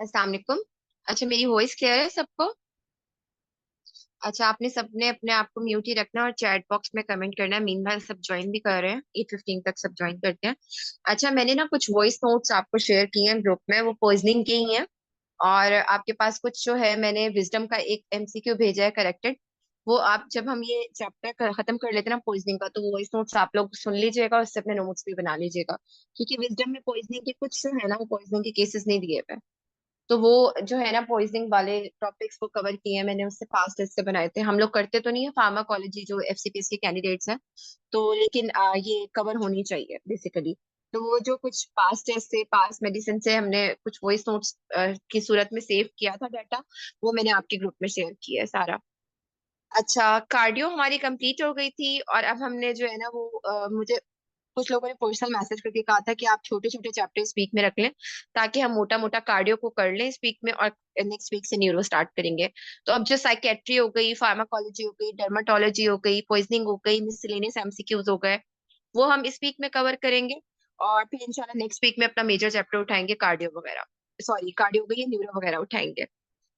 अस्सलाम वालेकुम। अच्छा, मेरी वॉइस क्लियर है सबको? अच्छा, आपने सबने अपने आप को म्यूट ही रखना और चैट बॉक्स में कमेंट करना है। मीनवाइल सब ज्वाइन भी कर रहे हैं, 8:15 तक सब ज्वाइन करते हैं। अच्छा, मैंने ना कुछ वॉइस नोट्स आपको शेयर किए हैं ग्रुप में, वो पॉइजनिंग के ही हैं। और आपके पास कुछ जो है, मैंने विजडम का एक एमसीक्यू भेजा है करेक्टेड। वो आप जब हम ये चैप्टर खत्म कर लेते हैं ना पॉइजनिंग का, तो वॉइस नोट्स आप लोग सुन लीजिएगा और उससे अपने नोट्स भी बना लीजिएगा। क्योंकि विजडम में पॉइजनिंग के कुछ जो है ना, वो पॉइजनिंग के केसेस नहीं दिए हुए। तो वो जो है ना पॉइजनिंग वाले टॉपिक्स को कवर किए हैं मैंने, उससे पास्ट टेस्ट से बनाए थे। हम लोग करते तो नहीं है फार्माकोलॉजी जो एफसीपीएस के कैंडिडेट्स हैं, तो लेकिन ये कवर होनी चाहिए बेसिकली। तो वो जो कुछ पास्ट टेस्ट से, पास्ट मेडिसिन से हमने कुछ वॉइस नोट्स की सूरत में सेव किया था डाटा, वो मैंने आपके ग्रुप में शेयर किया है सारा। अच्छा, कार्डियो हमारी कंप्लीट हो गई थी और अब हमने जो है ना वो मुझे कुछ लोगों ने पर्सनल मैसेज करके कहा था कि आप छोटे छोटे चैप्टर इस वीक में रख लें, ताकि हम मोटा मोटा कार्डियो को कर लें इस वीक में, और नेक्स्ट वीक से न्यूरो स्टार्ट करेंगे। तो अब जो साइकेट्री हो गई, फार्माकोलॉजी हो गई, डर्माटोलॉजी हो गई, पॉइजनिंग हो गई, मिसलेनियस एमसीक्यूज हो गए, वो हम इस वीक में कवर करेंगे। और फिर इंशाल्लाह नेक्स्ट वीक में अपना मेजर चैप्टर उठाएंगे, कार्डियो वगैरह। सॉरी, कार्डियो हो गई, न्यूरो वगैरह उठाएंगे।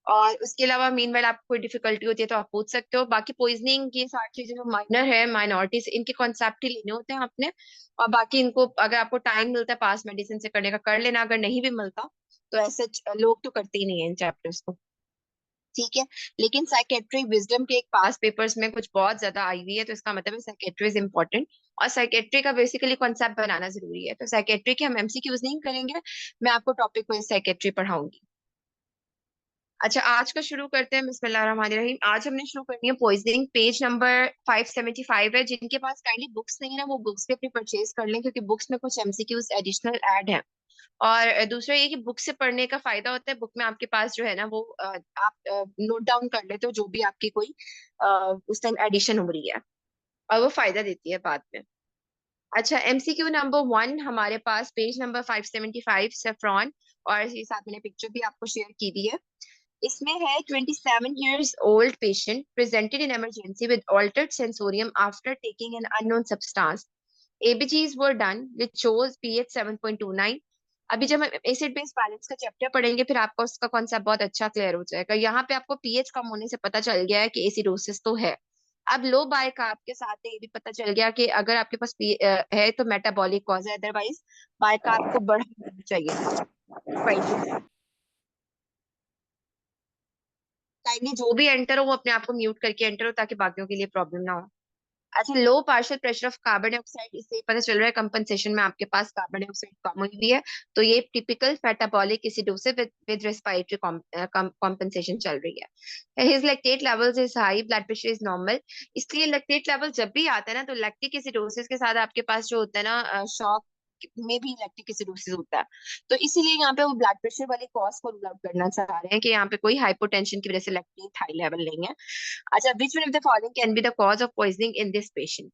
और उसके अलावा मीनवाइल आपको कोई डिफिकल्टी होती है तो आप पूछ सकते हो। बाकी पॉइजनिंग की सारी चीजें जो माइनर है, माइनॉरिटीज, इनके कॉन्सेप्ट ही लेने होते हैं आपने। और बाकी इनको अगर आपको टाइम मिलता है पास मेडिसिन से करने का, कर लेना। अगर नहीं भी मिलता तो ऐसे लोग तो करते ही नहीं है इन चैप्टर्स को। ठीक है। लेकिन साइकेट्री विजडम के एक पास पेपर्स में कुछ बहुत ज्यादा आई हुई है, तो इसका मतलब है साइकेट्री इज इंपॉर्टेंट। और साइकेट्री का बेसिकली कॉन्सेप्ट बनाना जरूरी है, तो साइकेट्री के हम एमसीक्यूज नहीं करेंगे। मैं आपको टॉपिक वाइज साइकेट्री पढ़ाऊंगी। अच्छा, आज का शुरू करते हैं। बिस्मिल्लाहिर्रहमानिर्रहीम। आज हमने शुरू करनी है पॉइजनिंग। पेज नंबर 575 है। जिनके पास काइंडली बुक्स नहीं है ना, वो बुक्स भी अपनी परचेज कर लें, क्योंकि बुक्स में कुछ एमसीक्यूज एडिशनल ऐड हैं। और दूसरा ये कि बुक से पढ़ने का फायदा होता है, बुक में आपके पास जो है ना वो आप नोट डाउन कर लेते हो जो भी आपकी कोई उस टाइम एडिशन हो रही है, और वो फायदा देती है बाद में। अच्छा, एमसीक्यू नंबर 1 हमारे पास पेज नंबर 575, सेफ्रॉन। और ये साथ मैंने पिक्चर भी आपको शेयर की दी है। इसमें है 27 years old patient presented in emergency with altered sensorium after taking an unknown substance. ABGs were done which shows pH 7.29. अभी जब हम एसिड बेस बैलेंस का चैप्टर पढ़ेंगे, फिर आपका उसका कॉन्सेप्ट बहुत अच्छा क्लियर हो जाएगा। यहाँ पे आपको पीएच कम होने से पता चल गया है कि एसिडोसिस तो है। अब लो बायकार्ब के साथ ये भी पता चल गया कि अगर आपके पास है तो मेटाबॉलिक कॉज है, अदरवाइज बायकार्ब को बढ़ाना चाहिए था। काइंडली जो भी एंटर हो वो अपने आप को म्यूट करके एंटर हो, ताकि बाकियों के लिए प्रॉब्लम ना हो। अच्छा, low partial pressure of carbon dioxide, इससे पता चल रहा है कंपनसेशन में आपके पास कार्बन डाइऑक्साइड कम हुई भी है। तो ये typical metabolic acidosis with respiratory compensation चल रही है। His lactate levels is high, blood pressure is normal. इसलिए लैक्टेट लेवल जब भी आता है ना, तो लैक्टिक एसिडोसिस के साथ आपके पास जो होता है ना शॉक में भी लैक्टिक एसिडोसिस होता है। तो इसीलिए यहाँ पे वो ब्लड प्रेशर वाली कॉज को रूल आउट करना चाह रहे हैं कि यहाँ पे कोई हाइपोटेंशन की वजह से लैक्टेट हाई लेवल नहीं है। अच्छा, विच one of the following can be the cause of poisoning in this patient?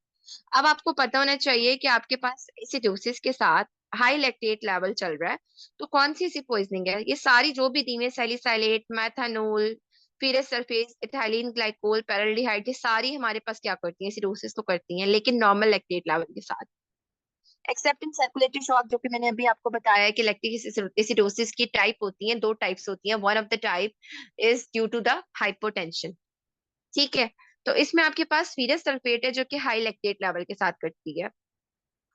अब आपको पता होना चाहिए कि आपके पास एसिडोसिस के साथ हाई लैक्टेट लेवल चल रहा है, तो कौन सी सी पॉइजनिंग है? ये सारी जो भी तीन है, salicylate, methanol, ferrous sulphate, ethylene glycol, paraldehyde, ये सारी हमारे पास क्या करती हैं? एसिडोसिस तो करती हैं, लेकिन नॉर्मल लैक्टेट लेवल के साथ। एक्सेप्ट इन सर्कुलेटरी शॉक, जो कि मैंने अभी आपको बताया है कि लैक्टिक एसिडोसिस की टाइप होती हैं, दो टाइप्स होती हैं। One of the type is due to the hypotension. ठीक है। तो इसमें आपके पास फेरस सल्फेट है जो कि हाई लैक्टेट लेवल के साथ करती है।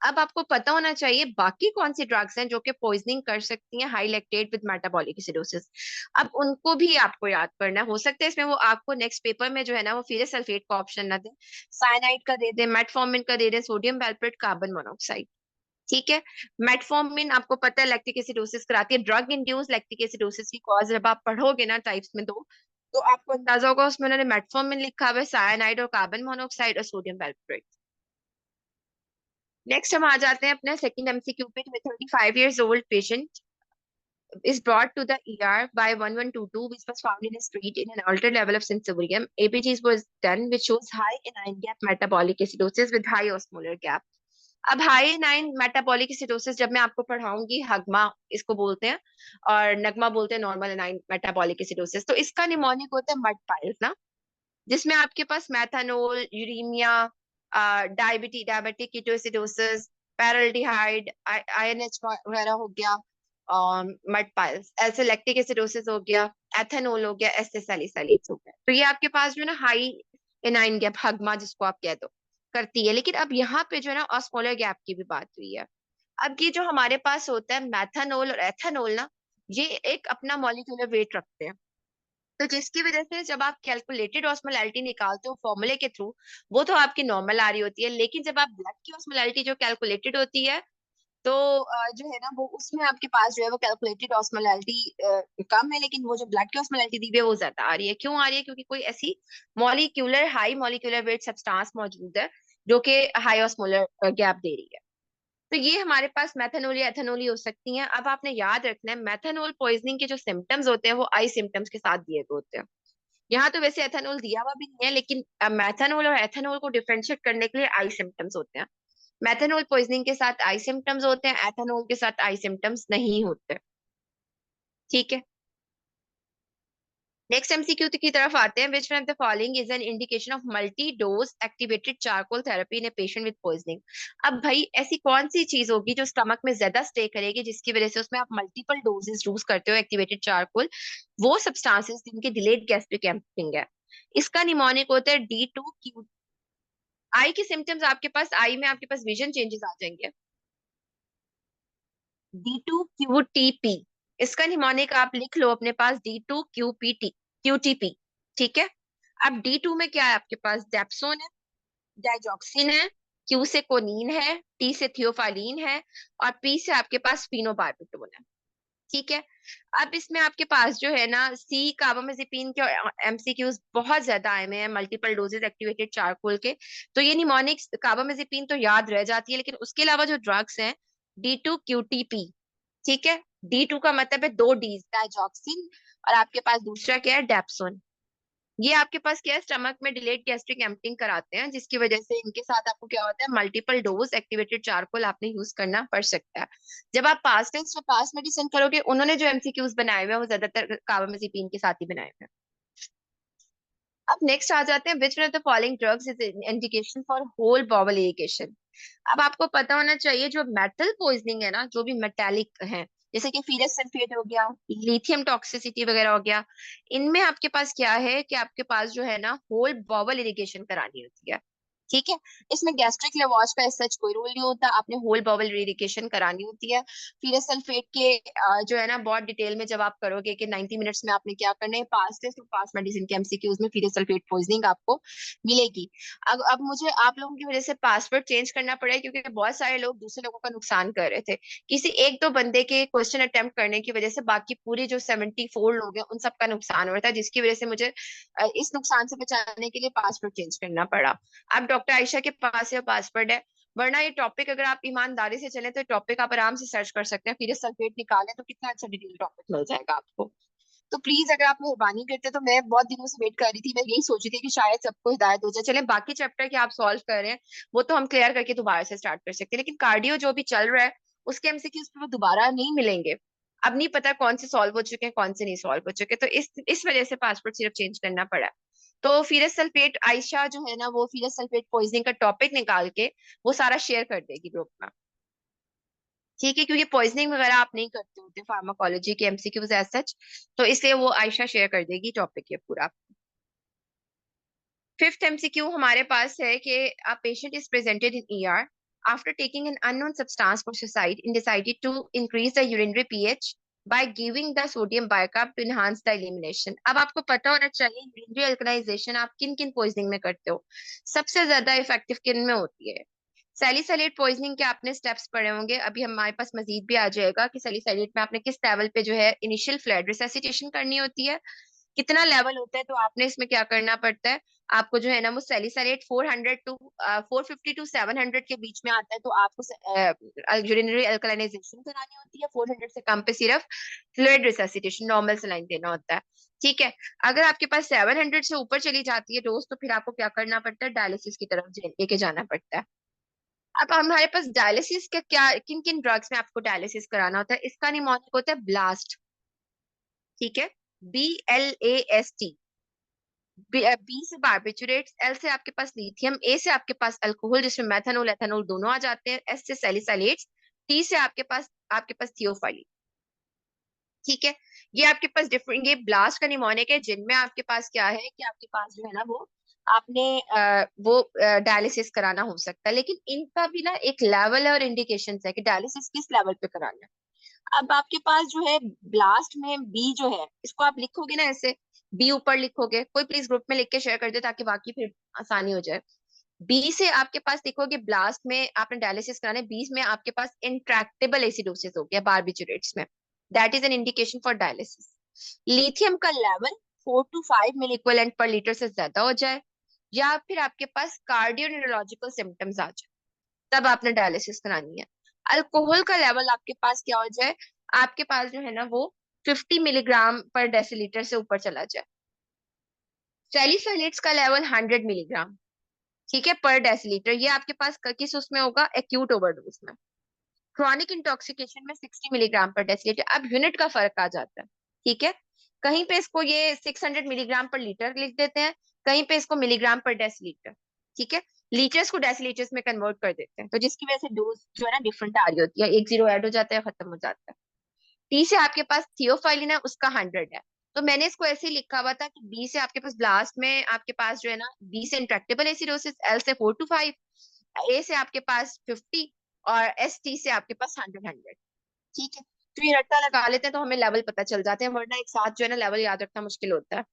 अब आपको पता होना चाहिए बाकी कौन सी ड्रग्स हैं जो कि पॉइजनिंग कर सकती हैं high lactate with metabolic acidosis. अब उनको भी आपको याद करना है। हो सकता है इसमें वो आपको नेक्स्ट पेपर में जो है ना वो फेरस सल्फेट का ऑप्शन ना दे, साइनाइड का दे दे, मेटफॉर्मिन का दे दे, सोडियम वैल्प्रेट, कार्बन मोनोऑक्साइड। ठीक है। मेटफॉर्मिन आपको पता है लैक्टिक एसिडोसिस कराती है, ड्रग इंड्यूस लैक्टिक एसिडोसिस की कॉज। जब आप पढ़ोगे ना टाइप्स में दो, तो आपको अंदाजा होगा उसमें उन्होंने मेटफॉर्मिन लिखा हुआ है, साइनाइड और कार्बन मोनोऑक्साइड और सोडियम वैल्प्रेट। नेक्स्ट हम आ जाते हैं अपने सेकंड एमसीक्यू पे। 35 years old patient is brought to the ER by 1122, which was found in a street in an altered level of sensorium. ABGs was done, which shows high anion gap metabolic acidosis with high osmolar gap. अब high nine metabolic acidosis जब मैं आपको पढ़ाऊंगी, हगमा इसको बोलते हैं, और नगमा बोलते हैं नॉर्मल नाइन मेटाबॉलिक एसिडोसिस। तो इसका निमोनिक होता है मड पाइल्स ना, जिसमें आपके पास methanol, uraemia, diabetic ketoacidosis, paraldehyde, INH वगैरह हो गया। मड पाइल्स, एल से लैक्टिक एसिडोसिस हो गया, एथेनॉल हो गया, एस से सैलिसाइलेट्स हो गया। तो ये आपके पास जो है ना हाई एनाइन गैप, हगमा जिसको आप कह दो, करती है। लेकिन अब यहाँ पे जो है ना ऑस्मोलर गैप की भी बात हुई है। अब ये जो हमारे पास होता है मैथानोल और एथेनॉल ना, ये एक अपना मॉलिक्यूलर वेट रखते हैं। तो जिसकी वजह से जब आप कैलकुलेटेड ऑस्मोलैरिटी निकालते हो फॉर्मूले के थ्रू, वो तो आपकी नॉर्मल आ रही होती है। लेकिन जब आप ब्लड की ऑस्मोलैरिटी जो कैलकुलेटेड होती है, तो जो है ना वो उसमें आपके पास जो है वो कैलकुलेटेड ऑस्मोलैरिटी कम है, लेकिन वो जो ब्लड की ऑस्मोलैरिटी दी हुई है वो ज्यादा आ रही है। क्यों आ रही है? क्योंकि कोई ऐसी molecular high molecular weight substance मौजूद है जो कि हाई ऑस्मोलर गैप दे रही है। तो ये हमारे पास मेथनॉल या एथेनॉल ही हो सकती हैं। अब आपने याद रखना है मेथनॉल पॉइजनिंग के जो सिम्टम्स होते हैं वो आई सिम्टम्स के साथ दिए हुए होते हैं। यहाँ तो वैसे एथेनॉल दिया हुआ भी नहीं है, लेकिन मेथनॉल और एथेनॉल को डिफरेंशिएट करने के लिए आई सिम्टम्स होते हैं। मेथनॉल पॉइजनिंग के साथ आई सिम्टम्स होते हैं, एथेनॉल के साथ आई सिम्टम्स नहीं होते। ठीक है। नेक्स्ट एमसीक्यू की तरफ आते हैं। Which one of the following is an indication of multi dose activated charcoal therapy in a patient with poisoning. अब भाई ऐसी कौन सी चीज होगी जो स्टमक में ज्यादा स्टे करेगी, जिसकी वजह से उसमें आप मल्टीपल डोजेस यूज करते हो एक्टिवेटेड चारकोल? वो सब्सटेंसेस जिनकी डिलेड गैस्ट्रिक एम्पटिंग है। इसका निमोनिक होता है D2Q। आई के सिम्टम्स आपके पास, आई में आपके पास विजन चेंजेस आ जाएंगे, D2QTP। इसका निमोनिक आप लिख लो अपने पास, D2QPT QTP। ठीक है। अब D2 में क्या है आपके पास? डेप्सोन है, डाइजॉक्सिन है, Q से कोनीन है, T से थियोफालीन है, और P से आपके पास फिनोबार्बिटोन है। ठीक है। अब इसमें आपके पास जो है ना सी कार्बामेजेपिन के एमसीक्यूज बहुत ज्यादा आए हुए हैं, मल्टीपल डोजेज एक्टिवेटेड चारकोल के। तो ये निमोनिक कार्बामेजेपिन तो याद रह जाती है, लेकिन उसके अलावा जो ड्रग्स हैं, D2QTP। ठीक है। D2 का मतलब है दो डीज, डाइजॉक्सिन, और आपके पास दूसरा क्या है? डेप्सोन। ये आपके पास क्या है? स्टमक में डिलेड गैस्ट्रिक एम्पटिंग कराते हैं, जिसकी वजह से इनके साथ आपको क्या होता है? मल्टीपल डोज एक्टिवेटेड चारकोल आपने यूज करना पड़ सकता है। जब आप पास टेस्ट और पास मेडिसिन करोगे, उन्होंने जो एमसीक्यूज बनाए हुए हैं वो ज्यादातर कार्बामेजेपिन के साथ ही बनाए हुए हैं। अब नेक्स्ट आ जाते हैं, which one of the following drugs is indication for whole bowel irrigation. अब आपको पता होना चाहिए जो मेटल पॉइजनिंग है ना, जो भी मेटालिक है, जैसे कि फेरस सल्फेट हो गया, लिथियम टॉक्सिसिटी वगैरह हो गया, इनमें आपके पास क्या है कि आपके पास जो है ना होल बॉवल इरिगेशन करानी होती है। ठीक है। इसमें गैस्ट्रिक लेवाश का सच कोई रोल नहीं होता, आपने होल बॉवल इरिगेशन करानी होती है। फेरस सल्फेट के जो है ना बहुत डिटेल में जब आप करोगे कि 90 मिनट्स में आपने क्या करना है, पास टेस्ट और पास मेडिसिन के एमसीक्यूज में फेरस सल्फेट पॉइजनिंग आपको मिलेगी। अब मुझे आप लोगों की वजह से पासवर्ड चेंज करना पड़ा है, क्योंकि बहुत सारे लोग दूसरे लोगों का नुकसान कर रहे थे। किसी एक दो बंदे के क्वेश्चन अटेम्प्ट करने की वजह से बाकी पूरे जो 74 लोग हैं उन सबका नुकसान हो रहा था, जिसकी वजह से मुझे इस नुकसान से बचाने के लिए पासवर्ड चेंज करना पड़ा। अब डॉक्टर आयशा के पास ये पासवर्ड है। वरना ये टॉपिक अगर आप ईमानदारी से चले तो टॉपिक आप आराम से सर्च कर सकते हैं, फिर सल्फेट निकालें तो कितना अच्छा डिटेल टॉपिक मिल जाएगा आपको। तो प्लीज अगर आप मेहरबानी करते तो, मैं बहुत दिनों से वेट कर रही थी, मैं यही सोची थी कि शायद सबको हिदायत हो जाए। चले बाकी चैप्टर के आप सॉल्व कर रहे हैं, वो तो हम क्लियर करके दोबारा से स्टार्ट कर सकते हैं, लेकिन कार्डियो जो भी चल रहा है उसके एमसीक्यूज पे वो दोबारा नहीं मिलेंगे। अब नहीं पता कौन से सॉल्व हो चुके हैं कौन से नहीं सॉल्व हो चुके, तो इस वजह से पासवर्ड सिर्फ चेंज करना पड़ा। तो फिरस सल्फेट आयशा जो है ना वो फिरस सल्फेट पॉइजनिंग का टॉपिक निकाल के वो सारा शेयर कर देगी ग्रुप में। ठीक है, क्योंकि पॉइजनिंग वगैरह आप नहीं करते होते फार्माकोलॉजी के एमसीक्यूज एज सच, तो इसलिए वो आयशा शेयर कर देगी टॉपिक ये पूरा। फिफ्थ एमसीक्यू हमारे पास है कि a patient is presented in ER after taking an unknown substance for suicide and decided to increase the urinary pH by giving the sodium bicarb to enhance the elimination। अब आपको पता होना चाहिए urinary अल्कलाइजेशन आप किन किन पॉइजनिंग में करते हो, सबसे ज्यादा इफेक्टिव किन में होती है? सैलिसाइलेट पॉइजनिंग के आपने स्टेप्स पढ़े होंगे, अभी हमारे पास मजीद भी आ जाएगा कि सैलिसाइलेट में आपने किस लेवल पे जो है इनिशियल फ्लड रिसेसिटेशन करनी होती है, कितना लेवल होता है। तो आपने इसमें क्या करना पड़ता है, आपको जो है ना वो सैलिसाइलेट 400 टू 450 टू 700 के बीच में आता है, तो आपको यूरिनरी अल्कलाइजेशन करानी होती है। 400 से कम पे सिर्फ फ्लूइड रिसेसिटेशन नॉर्मल सलाइन देना होता है। ठीक है। अगर आपके पास 700 से ऊपर चली जाती है डोज, तो फिर आपको क्या करना पड़ता है, डायलिसिस की तरफ लेके जाना पड़ता है। अब हमारे पास डायलिसिस का क्या, किन किन ड्रग्स में आपको डायलिसिस कराना होता है? इसका निमोनिक होता है ब्लास्ट। ठीक है। BLAST। बी से बार्बिचुरेट्स, एल से आपके पास लिथियम, ए से आपके पास अल्कोहल जिसमें मेथनॉल एथेनॉल दोनों आ जाते हैं, एस से सैलिसाइलेट्स, टी से आपके पास थियोफाइलिन। ठीक है। ये आपके पास डिफरेंट, ये ब्लास्ट का निमोनिक है, जिनमें आपके पास क्या है कि आपके पास जो है ना वो आपने वो डायलिसिस कराना हो सकता है, लेकिन इनका भी ना एक लेवल और इंडिकेशन है कि डायलिसिस किस लेवल पे कराना है। अब आपके पास जो है ब्लास्ट में बी जो है, इसको आप लिखोगे ना ऐसे, बी ऊपर लिखोगे, कोई प्लीज ग्रुप में लिख के शेयर कर दे ताकि बाकी फिर आसानी हो जाए। बी से आपके पास देखोगे ब्लास्ट में आपने डायलिसिस कराना है, बी में आपके पास इंट्रैक्टेबल एसिडोसिस हो गया बारबिचुरेट्स में, that is an indication for dialysis. Lithium का level 4 to 5 milliequivalent per litre से ज्यादा हो जाए, या फिर आपके पास कार्डियो न्यूरोलॉजिकल सिम्टम्स आ जाए, तब आपने डायलिसिस करानी है। अल्कोहल का लेवल आपके पास क्या हो जाए, आपके पास जो है ना वो 50 मिलीग्राम पर डेसीलीटर से ऊपर चला जाए। सैलिसैलिड्स का लेवल 100 मिलीग्राम, ठीक है, पर डेसीलीटर, ये आपके पास किस उसमें होगा, एक्यूट ओवरडोज में। क्रॉनिक इंटॉक्सिकेशन में 60 मिलीग्राम पर डेसीलीटर। अब यूनिट का फर्क आ जाता है, ठीक है, कहीं पे इसको ये 600 मिलीग्राम पर लीटर लिख देते हैं, कहीं पे इसको मिलीग्राम पर डेसीलीटर, ठीक है, लीटर्स को डेसीलीटर्स में कन्वर्ट कर देते हैं, तो जिसकी वजह से डोज जो है ना डिफरेंट आ रही होती है, एक जीरो ऐड हो जाता है, खत्म हो जाता है। टी से आपके पास थियोफाइलिन है, उसका 100 है, तो मैंने इसको ऐसे ही लिखा हुआ था कि बी से आपके पास ब्लास्ट में आपके पास जो है ना, बी से इंट्रैक्टेबल एसिडोसिस, एल से 4 to 5, ए से आपके पास 50, और एस टी से आपके पास 100। ठीक है, तो ये रट्टा लगा लेते हैं तो हमें लेवल पता चल जाते हैं, वरना एक साथ जो है ना लेवल याद रखना मुश्किल होता है।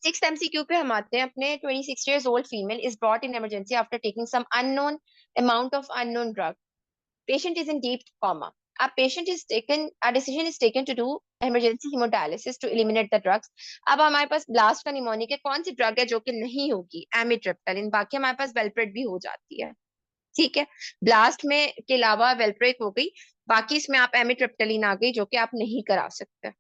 6 MCQ पे हम आते हैं अपने। 26 years old female is brought in emergency after taking some unknown amount of unknown drug. Patient is in deep coma. A decision is taken to do emergency hemodialysis to eliminate the drugs. अब हमारे पास blast का mnemonic है, कौन सी drug है जो कि नहीं होगी, एमिट्रिप्टालिन, बाकी हमारे पास वेलप्रेट भी हो जाती है, ठीक है। ब्लास्ट में के अलावा वेलप्रेट हो गई, बाकी इसमें आप एमिट्रिप्टालिन आ गई जो कि आप नहीं करा सकते।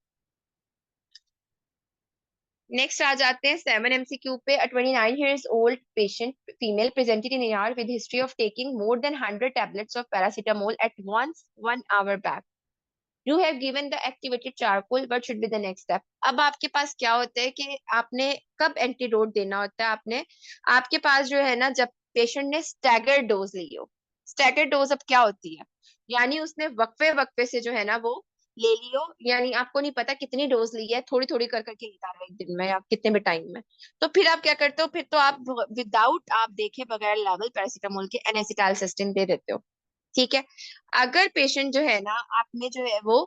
नेक्स्ट आ जाते हैं 7 MCQ पे। A 29 years old patient female presented in ER with history of taking more than 100 tablets of paracetamol at once 1 hour back. You have given the activated charcoal. What should be the next step? अब आपके पास क्या होता है कि आपने कब antidote देना होता है, आपने आपके पास जो है ना, जब पेशेंट ने स्टैगर्ड डोज ली हो। स्टैगर्ड डोज अब क्या होती है, यानी उसने वक्फे वक्फे से जो है ना वो ले लियो, यानी आपको नहीं पता कितनी डोज ली है, थोड़ी थोड़ी कर करके लेता रहे एक दिन में या कितने भी टाइम में। तो फिर आप क्या करते हो, फिर तो आप विदाउट आप देखे बगैर लेवल पैरासीटामोल के एन-एसिटाइलसिस्टिन दे देते हो, ठीक है। अगर पेशेंट जो है ना आपने जो है वो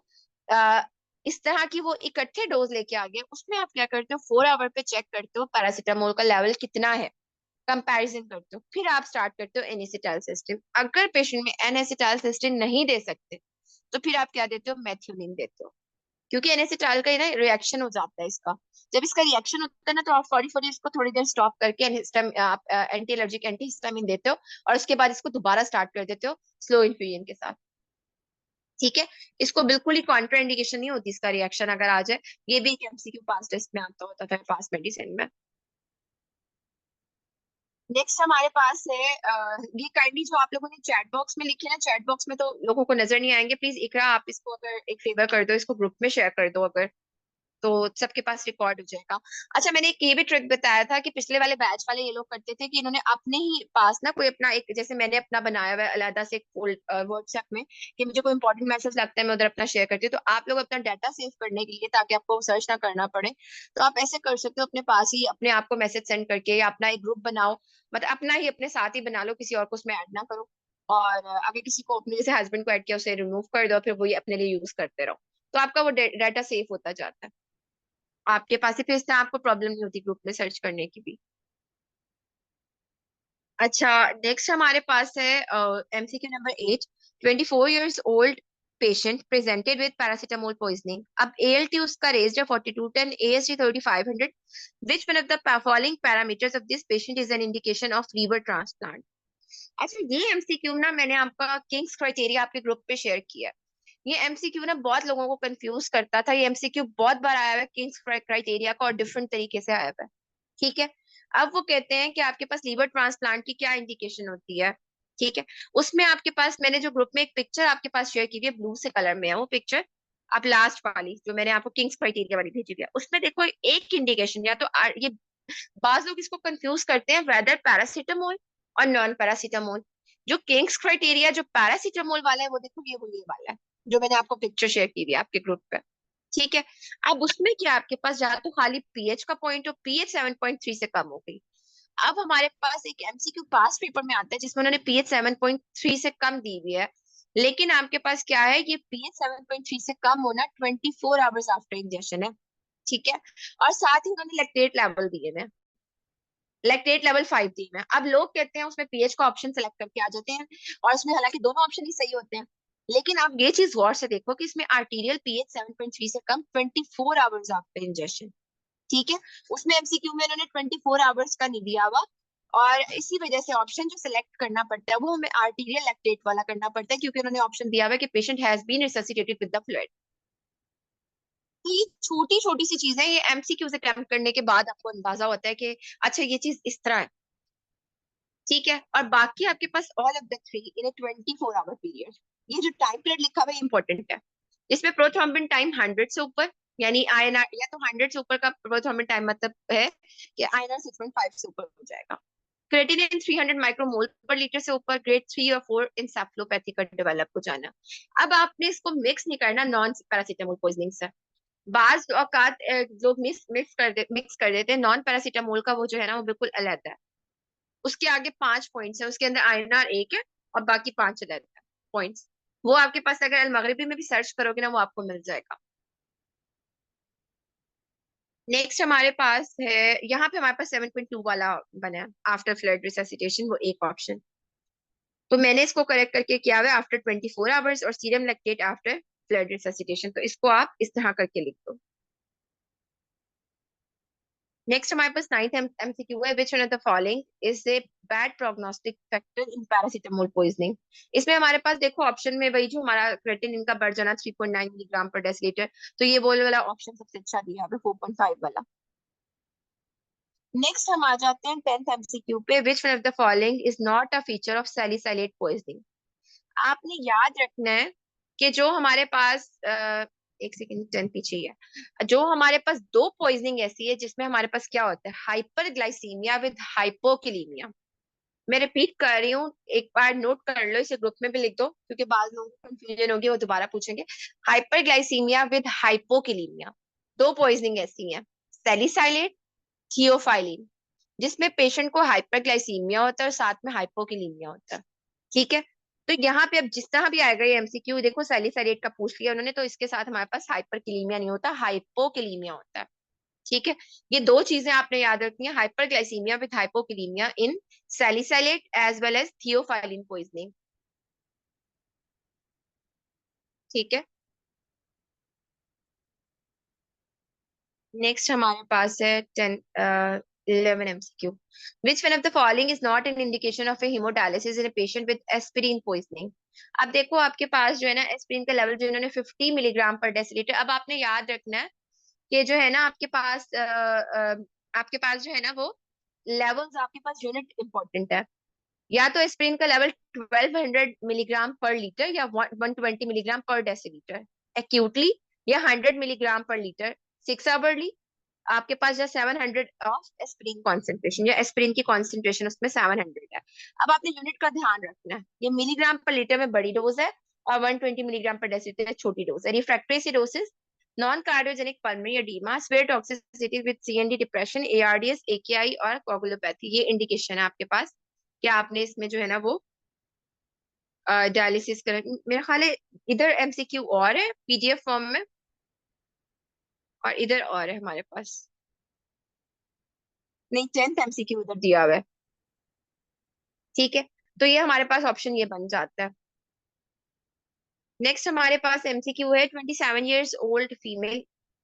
आ, इस तरह की वो इकट्ठे डोज लेके आ गए, उसमें आप क्या करते हो, 4 आवर पे चेक करते हो पैरासीटामोल का लेवल कितना है, कंपैरिजन करते हो, फिर आप स्टार्ट करते हो एन-एसिटाइलसिस्टिन। अगर पेशेंट में एन-एसिटाइलसिस्टिन नहीं दे सकते तो फिर आप क्या देते हो, मेथिओनिन देते हो, क्योंकि एन-एसिटाइल का ना रिएक्शन हो जाता है इसका। जब इसका रिएक्शन होता है ना, तो आप फौरी फौरी इसको थोड़ी देर स्टॉप करके आप एंटी एलर्जिक एंटी हिस्टामिन देते हो, और उसके बाद इसको दोबारा स्टार्ट कर देते हो स्लो इन्फ्यूजन के साथ, ठीक है। इसको बिल्कुल ही कॉन्ट्रा इंडिकेशन नहीं होती इसका रिएक्शन अगर आ जाए। ये भी एक एमसीक्यू पास टेस्ट में आता होता था, पास मेडिसिन में। नेक्स्ट हमारे पास है ये काइंडली जो आप लोगों ने चैट बॉक्स में लिखे ना, चैट बॉक्स में तो लोगों को नजर नहीं आएंगे, प्लीज इकरा आप इसको अगर एक फेवर कर दो, इसको ग्रुप में शेयर कर दो अगर, तो सबके पास रिकॉर्ड हो जाएगा। अच्छा, मैंने एक ये भी ट्रिक बताया था कि पिछले वाले बैच वाले ये लोग करते थे कि इन्होंने अपने ही पास ना कोई अपना एक, जैसे मैंने अपना बनाया हुआ है अलग से एक फोल्ड व्हाट्सएप में, कि मुझे कोई इंपॉर्टेंट मैसेज लगता है मैं उधर अपना शेयर करती हूँ, तो आप लोग अपना डाटा सेव करने के लिए, ताकि आपको सर्च ना करना पड़े, तो आप ऐसे कर सकते हो, अपने पास ही अपने आप को मैसेज सेंड करके, या अपना एक ग्रुप बनाओ, मतलब अपना ही अपने साथ ही बना लो, किसी और को उसमें ऐड ना करो। और अगर किसी को अपने जैसे हस्बैंड को ऐड किया, उसे रिमूव कर दो, फिर वही अपने लिए यूज करते रहो, तो आपका वो डाटा सेव होता जाता है आपके पास ही, फिर इससे आपको प्रॉब्लम नहीं होती ग्रुप में सर्च करने की भी। अच्छा, नेक्स्ट हमारे पास है MCQ number 8। 24 years old patient presented with paracetamol poisoning. अब ALT उसका रेज्ड है 4210, AST 3500। Which one of the following parameters of this patient is an indication of liver transplant. अच्छा, ये एमसीक्यू ना मैंने आपका किंग्स क्राइटेरिया आपके ग्रुप पे शेयर किया है। ये एमसीक्यू ना बहुत लोगों को कंफ्यूज करता था, ये एमसीक्यू बहुत बार आया हुआ है किंग्स क्राइटेरिया का, और डिफरेंट तरीके से आया हुआ है, ठीक है। अब वो कहते हैं कि आपके पास लीवर ट्रांसप्लांट की क्या इंडिकेशन होती है, ठीक है। उसमें आपके पास मैंने जो ग्रुप में एक पिक्चर आपके पास शेयर की हुई है, ब्लू से कलर में है वो पिक्चर, आप लास्ट वाली जो मैंने आपको किंग्स क्राइटेरिया वाली भेजी हुई है, उसमें देखो एक इंडिकेशन, या तो ये बाज लोग इसको कंफ्यूज करते हैं वेदर पैरासीटामोल और नॉन पैरासीटामोल। जो किंग्स क्राइटेरिया जो पैरासीटामोल वाला है, वो देखो ये वाला है जो मैंने आपको पिक्चर शेयर की हुई है आपके ग्रुप पे। ठीक है। अब उसमें क्या आपके पास या तो खाली पीएच का पॉइंट हो, पीएच 7.3 से कम हो गई। अब हमारे पास एक एमसीक्यू पास पेपर में आता है जिसमें उन्होंने पीएच 7.3 से कम दी हुई है, लेकिन आपके पास क्या है, ये पीएच 7.3 से कम होना 24 आवर्स आफ्टर इंजेक्शन है। ठीक है। और साथ ही उन्होंने लैक्टेट लेवल दिए हैं, लैक्टेट लेवल 5 दिए हैं। अब लोग कहते हैं उसमें पीएच का ऑप्शन सेलेक्ट करके आ जाते हैं, और उसमें हालांकि दोनों ऑप्शन ही सही होते हैं, लेकिन आप ये चीज गौर से देखो कि इसमें आर्टीरियल पीएच 7.3 से कम 24 आवर्स आफ्टर इंजेक्शन। ठीक है। उसमें एमसीक्यू में उन्होंने 24 आवर्स का नहीं दिया हुआ, और इसी वजह से ऑप्शन जो सिलेक्ट करना पड़ता है वो हमें आर्टीरियल लैक्टेट वाला करना पड़ता है, क्योंकि उन्होंने ऑप्शन दिया हुआ है कि patient has been resuscitated with the fluid. तो ये छोटी छोटी सी चीजें, ये एमसीक्यू से क्रैम्प करने के बाद आपको अंदाजा होता है कि अच्छा ये चीज इस तरह है। ठीक है। और बाकी आपके पास all of the three in a 24 hour period. ये जो टाइम पीरियड लिखा हुआ है इंपॉर्टेंट है। इसमें प्रोथ्रोम्बिन टाइम 100 से ऊपर, यानी आईएनआर, या तो 100 से ऊपर का प्रोथ्रोम्बिन टाइम मतलब है कि आईएनआर 6.5 से ऊपर हो जाएगा। क्रेटिनिन 300 माइक्रोमोल पर लीटर से ऊपर, ग्रेड 3 और 4 इंसेफलोपैथी का डेवलप हो जाना। अब आपने इसको मिक्स नहीं करना नॉन पैरासीटामोल पॉइजनिंग से। बाज औकात लोग मिक्स कर देते हैं। नॉन पैरासीटामोल का वो जो है ना वो बिल्कुल अलग है। उसके आगे 5 पॉइंट्स है, उसके अंदर आईएनआर एक है और बाकी 5 अलग है पॉइंट्स। वो आपके पास अगर अलमगरिबी में भी सर्च करोगे ना वो आपको मिल जाएगा। नेक्स्ट हमारे पास है, यहाँ पे हमारे पास 7.2 वाला बना है, आफ्टर फ्लड रिससिटेशन, वो एक ऑप्शन। तो मैंने इसको करेक्ट करके किया हुआ है आफ्टर 24 आवर्स, और serum lactate after flood resuscitation, तो इसको आप इस तरह करके लिख दो। नेक्स्ट हमारे पास नाइन्थ एमसीक्यू है, विच one of the following is a bad prognostic factor in paracetamol poisoning. इसमें हमारे पास देखो ऑप्शन में वही जो हमारा क्रेटिनिन का बढ़ जाना 3.9 मिलीग्राम पर डेसीलीटर, तो ये बोल वाला ऑप्शन सबसे अच्छा दिया है 4.5 वाला। नेक्स्ट हम आ जाते हैं 10th एमसीक्यू पे, विच one of the following is not a feature of salicylate poisoning. आपने याद रखना है कि जो हमारे पास एक सेकंड 10 पीछे ही है, जो हमारे पास दो पॉइजनिंग ऐसी है जिसमें हमारे पास क्या होता है, हाइपरग्लाइसीमिया विद हाइपोकिलीमिया। मैं रिपीट कर रही हूँ, एक बार नोट कर लो, इसे ग्रुप में भी लिख दो क्योंकि बाद लोगों को कंफ्यूजन होगी, वो दोबारा पूछेंगे। हाइपरग्लाइसीमिया विद हाइपोकिलीमिया, दो पॉइजनिंग ऐसी हैं, सैलिसाइलेट, थियोफाइलिन, जिसमें पेशेंट को हाइपरग्लाइसीमिया होता है और साथ में हाइपोकिलीमिया होता है। ठीक है। तो यहाँ पे अब जिस तरह भी आएगा ये एमसीक्यू, देखो सैलिसाइलेट का पूछ लिया उन्होंने, तो इसके साथ हमारे पास हाइपरकिलीमिया नहीं होता, हाइपोकिलीमिया होता है। ठीक है। ये दो चीजें आपने याद रखनी है, hyperglycaemia with hypokalaemia in salicylate as well as theophylline poisoning. ठीक है। नेक्स्ट हमारे पास है 11 MCQ, which one of the following is not an indication of a haemodialysis in a patient with aspirin poisoning. अब देखो आपके पास जो है ना एस्पिरिन का लेवल जो इन्होंने 50 मिलीग्राम पर डेसीलीटर, अब आपने याद रखना है कि जो है ना आपके पास जो है ना वो लेवल्स, आपके पास यूनिट इंपॉर्टेंट है। या तो एस्पिरिन का लेवल 1200 मिलीग्राम पर लीटर या 120 मिलीग्राम पर डेसीलीटर एक्यूटली, या 100 मिलीग्राम पर लीटर 6 आवरली। आपके पास जो 700 ऑफ एस्पिरिन कॉन्सेंट्रेशन, या एस्पिरिन की कॉन्सेंट्रेशन उसमें 700 है। अब आपने यूनिट का ध्यान रखना है, ये मिलीग्राम पर लीटर में बड़ी डोज है और 120 मिलीग्राम पर डेसीलीटर में छोटी डोज है। Refractory cirrhosis, non cardiogenic pulmonary oedema, severe toxicity with CNS depression, ARDS, AKI और कोगुलोपैथी, ये इंडिकेशन है आपके पास कि आपने इसमें जो है ना वो डायलिसिस कर, मेरा ख्याल है इधर एमसीक्यू और है पीडीएफ फॉर्म में, और इधर और है हमारे पास, नहीं 10th एमसीक्यू उधर दिया हुआ है। ठीक है। तो ये हमारे पास ऑप्शन ये बन जाता है। नेक्स्ट हमारे पास एमसीक्यू है, 27 years old female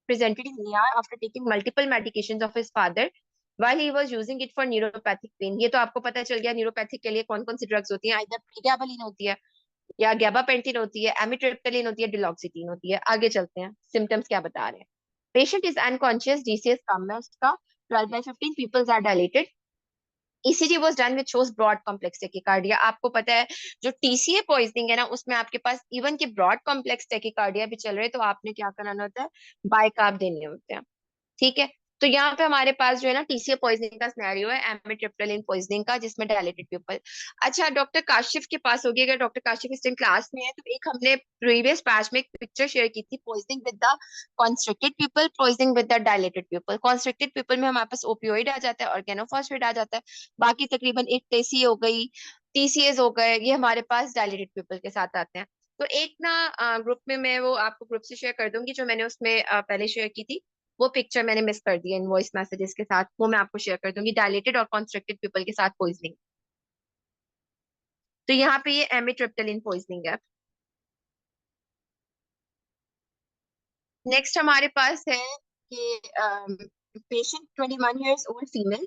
presented in ER after taking multiple medications of his father while he was using it for neuropathic pain। ये तो आपको पता चल गया न्यूरोपैथिक के लिए कौन कौन सी ड्रग्स होती हैं, इधर प्रीगैबालिन होती है, या गैबापेंटिन होती है, एमिट्रिप्टाइलिन होती है, डिलॉक्सिटीन होती है। आगे चलते हैं, सिम्टम्स क्या बता रहे हैं। पेशेंट इज अनकॉन्शियस, डीसीएस कम है उसका, 12/15 pupils are dilated, ECG was done with shows broad complex tachycardia. आपको पता है जो टीसीए पॉइजनिंग है ना उसमें आपके पास इवन के ब्रॉड कॉम्प्लेक्स टेकिकार्डिया भी चल रहे हैं, तो आपने क्या कराना होता है, बाइकार्ब देने होते हैं। ठीक है। तो यहाँ पे हमारे पास जो है ना टीसीए पॉइजनिंग का सिनेरियो है, एमिट्रिप्टलिन पॉइजनिंग का, जिसमें डायलेटेड पीपल। अच्छा, डॉक्टर काशिफ के पास होगी, अगर डॉक्टर काशिफ इस टाइम क्लास में है तो एक हमने प्रीवियस बैच में एक पिक्चर शेयर की थी, poisoning with the constricted people, poisoning with the dilated people. Constricted people में हमारे पास ओपियोइड आ जाता है, ऑर्गेनोफॉस्फेट आ जाता है, बाकी तकरीबन एक टेसी हो गई, टीसीएस हो गए, ये हमारे पास डायलेटेड पीपल के साथ आते हैं। तो एक ना ग्रुप में मैं वो आपको ग्रुप से शेयर कर दूंगी, जो मैंने उसमें पहले शेयर की थी, वो पिक्चर मैंने मिस कर दी है इन वॉइस मैसेजेस के साथ, वो मैं आपको शेयर कर दूंगी, डायलेटेड और कॉन्स्ट्रिक्टेड पीपल के साथ पॉइजनिंग। तो यहाँ पे ये एमिट्रिप्टलिन पॉइजनिंग है। नेक्स्ट हमारे पास है कि patient 21 years old female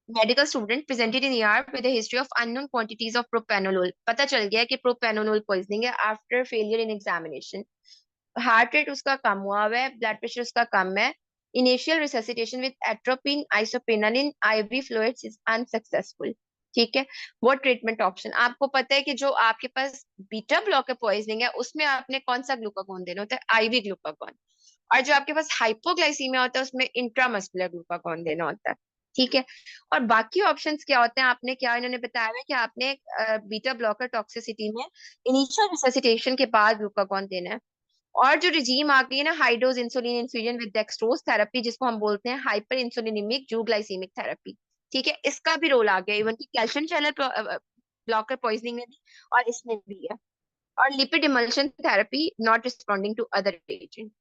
medical student presented in ER with a history of unknown quantities of propranolol। पता चल गया कि प्रोपेनोलोल पॉइजनिंग है after failure in examination. Heart rate उसका कम हुआ हुआ है, ब्लड प्रेशर उसका कम है। Initial resuscitation with atropine isoprenaline ivy fluids is unsuccessful. ठीक है। वो ट्रीटमेंट ऑप्शन आपको पता है कि जो आपके पास बीटा ब्लॉकर पॉइजनिंग है उसमें आपने कौन सा ग्लूकागोन देना होता है, आईवी ग्लूकागोन। और जो आपके पास हाइपोग्लाइसीमिया होता है उसमें इंट्रामस्कुलर ग्लूकागोन देना होता है। ठीक है। और बाकी ऑप्शंस क्या होते हैं, आपने क्या इन्होंने बताया है कि आपने बीटा ब्लॉकर टॉक्सिसिटी में इनिशियल रिससिटेशन के बाद ग्लूकागोन देना है। और जो रिजीम आ गई है ना, high dose insulin infusion with dextrose therapy, जिसको हम बोलते हैं हाइपर इंसुलिनिमिक जूग्लाइसीमिक थेरेपी। ठीक है, इसका भी रोल आ गया इवन की कैल्शियम चैनल ब्लॉकर पॉइजनिंग में भी, और इसमें भी है। और lipid emulsion therapy not responding to other agent.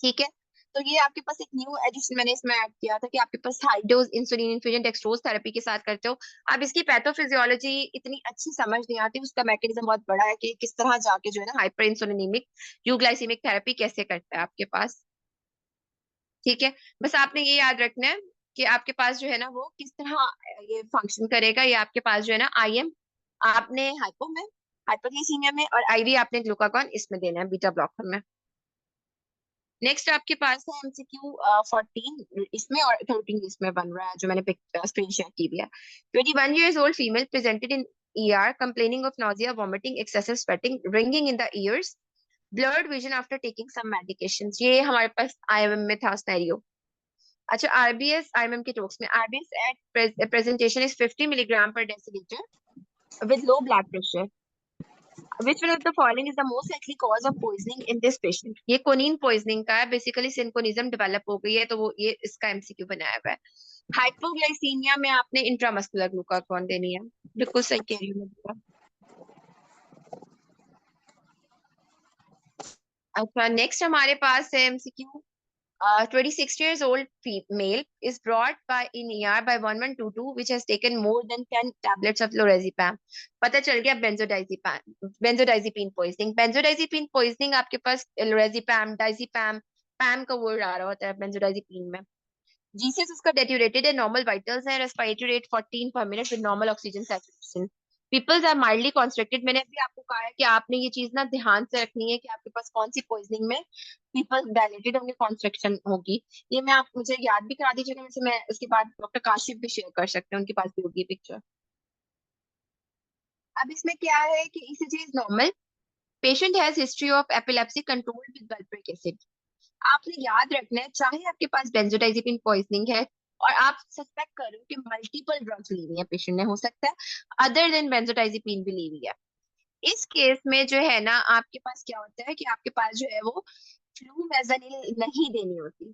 ठीक है। तो ये आपके पास एक न्यू एडिशन मैंने इसमें ऐड किया था कि आपके पास high dose insulin infusion dextrose therapy के साथ करते हो। अब इसकी पैथोफिजियोलॉजी इतनी अच्छी समझ नहीं आती, उसका मैकेनिज्म बहुत बड़ा है कि किस तरह जाके जो है ना हाइपर इंसुलिनिमिक यूग्लाइसिमिक थेरेपी कैसे करता है आपके पास। ठीक है। बस आपने ये याद रखना है कि आपके पास जो है ना वो किस तरह ये फंक्शन करेगा। ये आपके पास जो है ना आईएम आपने हाइपो में, हाइपरग्लाइसीमिया में, और आईवी आपने ग्लूकागॉन इसमें देना है बीटा ब्लॉकर में। नेक्स्ट आपके पास है एमसीक्यू 14 इसमें और 13 इसमें बन रहा है, जो मैंने स्क्रीन शेयर की भी है। 21 years old female presented in ER complaining of nausea, vomiting, excessive sweating, ringing in the ears, blurred vision after taking some medications। ये हमारे पास आईएमएम में था सिनेरियो। अच्छा, आरबीएस आईएमएम के टॉक्स में, RBS at presentation is 50 milligram per decilitre with low blood pressure। Which one of the following is the most likely cause of poisoning in this patient? ये कोनिन poisoning का है, basically सिंकोनिज्म develop हो गई है, तो वो ये इसका एमसीक्यू बनाया हुआ है। हाइपोग्लाइसीमिया में आपने इंट्रामस्कुलर ग्लूकागॉन देनी है। बिल्कुल सही कह रही हूँ मैं। अच्छा, नेक्स्ट हमारे पास है MCQ 26 years old male is brought by in ER by 1122 which has taken more than 10 tablets of lorazepam। पता चल गया बेंजोडाइजिपीन पॉइजनिंग। बेंजोडाइजिपीन पॉइजनिंग आपके पास लोrazepam डाइजिपैम, पैम का वर्ड आ रहा होता है बेंजोडाइजिपीन में। जीसीएस उसका डेट्यूरेटेड है, नॉर्मल वाइटल्स है, respiratory rate 14 per minute with normal oxygen saturation. Pupils are mildly constricted. मैंने अभी आपको कहा है कि आपने ये चीज ना ध्यान से रखनी है कि आपके पास कौन सी पॉइजनिंग में पीपल डायलेटेड होंगे, कॉन्स्ट्रिक्शन होगी। ये मैं आप मुझे याद भी करा दीजिएगा, वैसे मैं उसके बाद डॉक्टर काशिफ भी शेयर कर सकते हैं, उनके पास भी होगी पिक्चर। अब इसमें क्या है कि ECG is normal, patient has history of epilepsy controlled with valproic acid. आपने याद रखना है, चाहे आपके पास बेंजोडाइजिपिन पॉइजनिंग है और आप सस्पेक्ट करो कि मल्टीपल ड्रग्स ली हुई है पेशेंट ने, हो सकता है अदर देन बेंजोडाइजिपिन भी ली हुई है, इस केस में जो है ना आपके पास क्या होता है कि आपके पास जो है वो फ्लूमेज़ानिल नहीं देनी होती।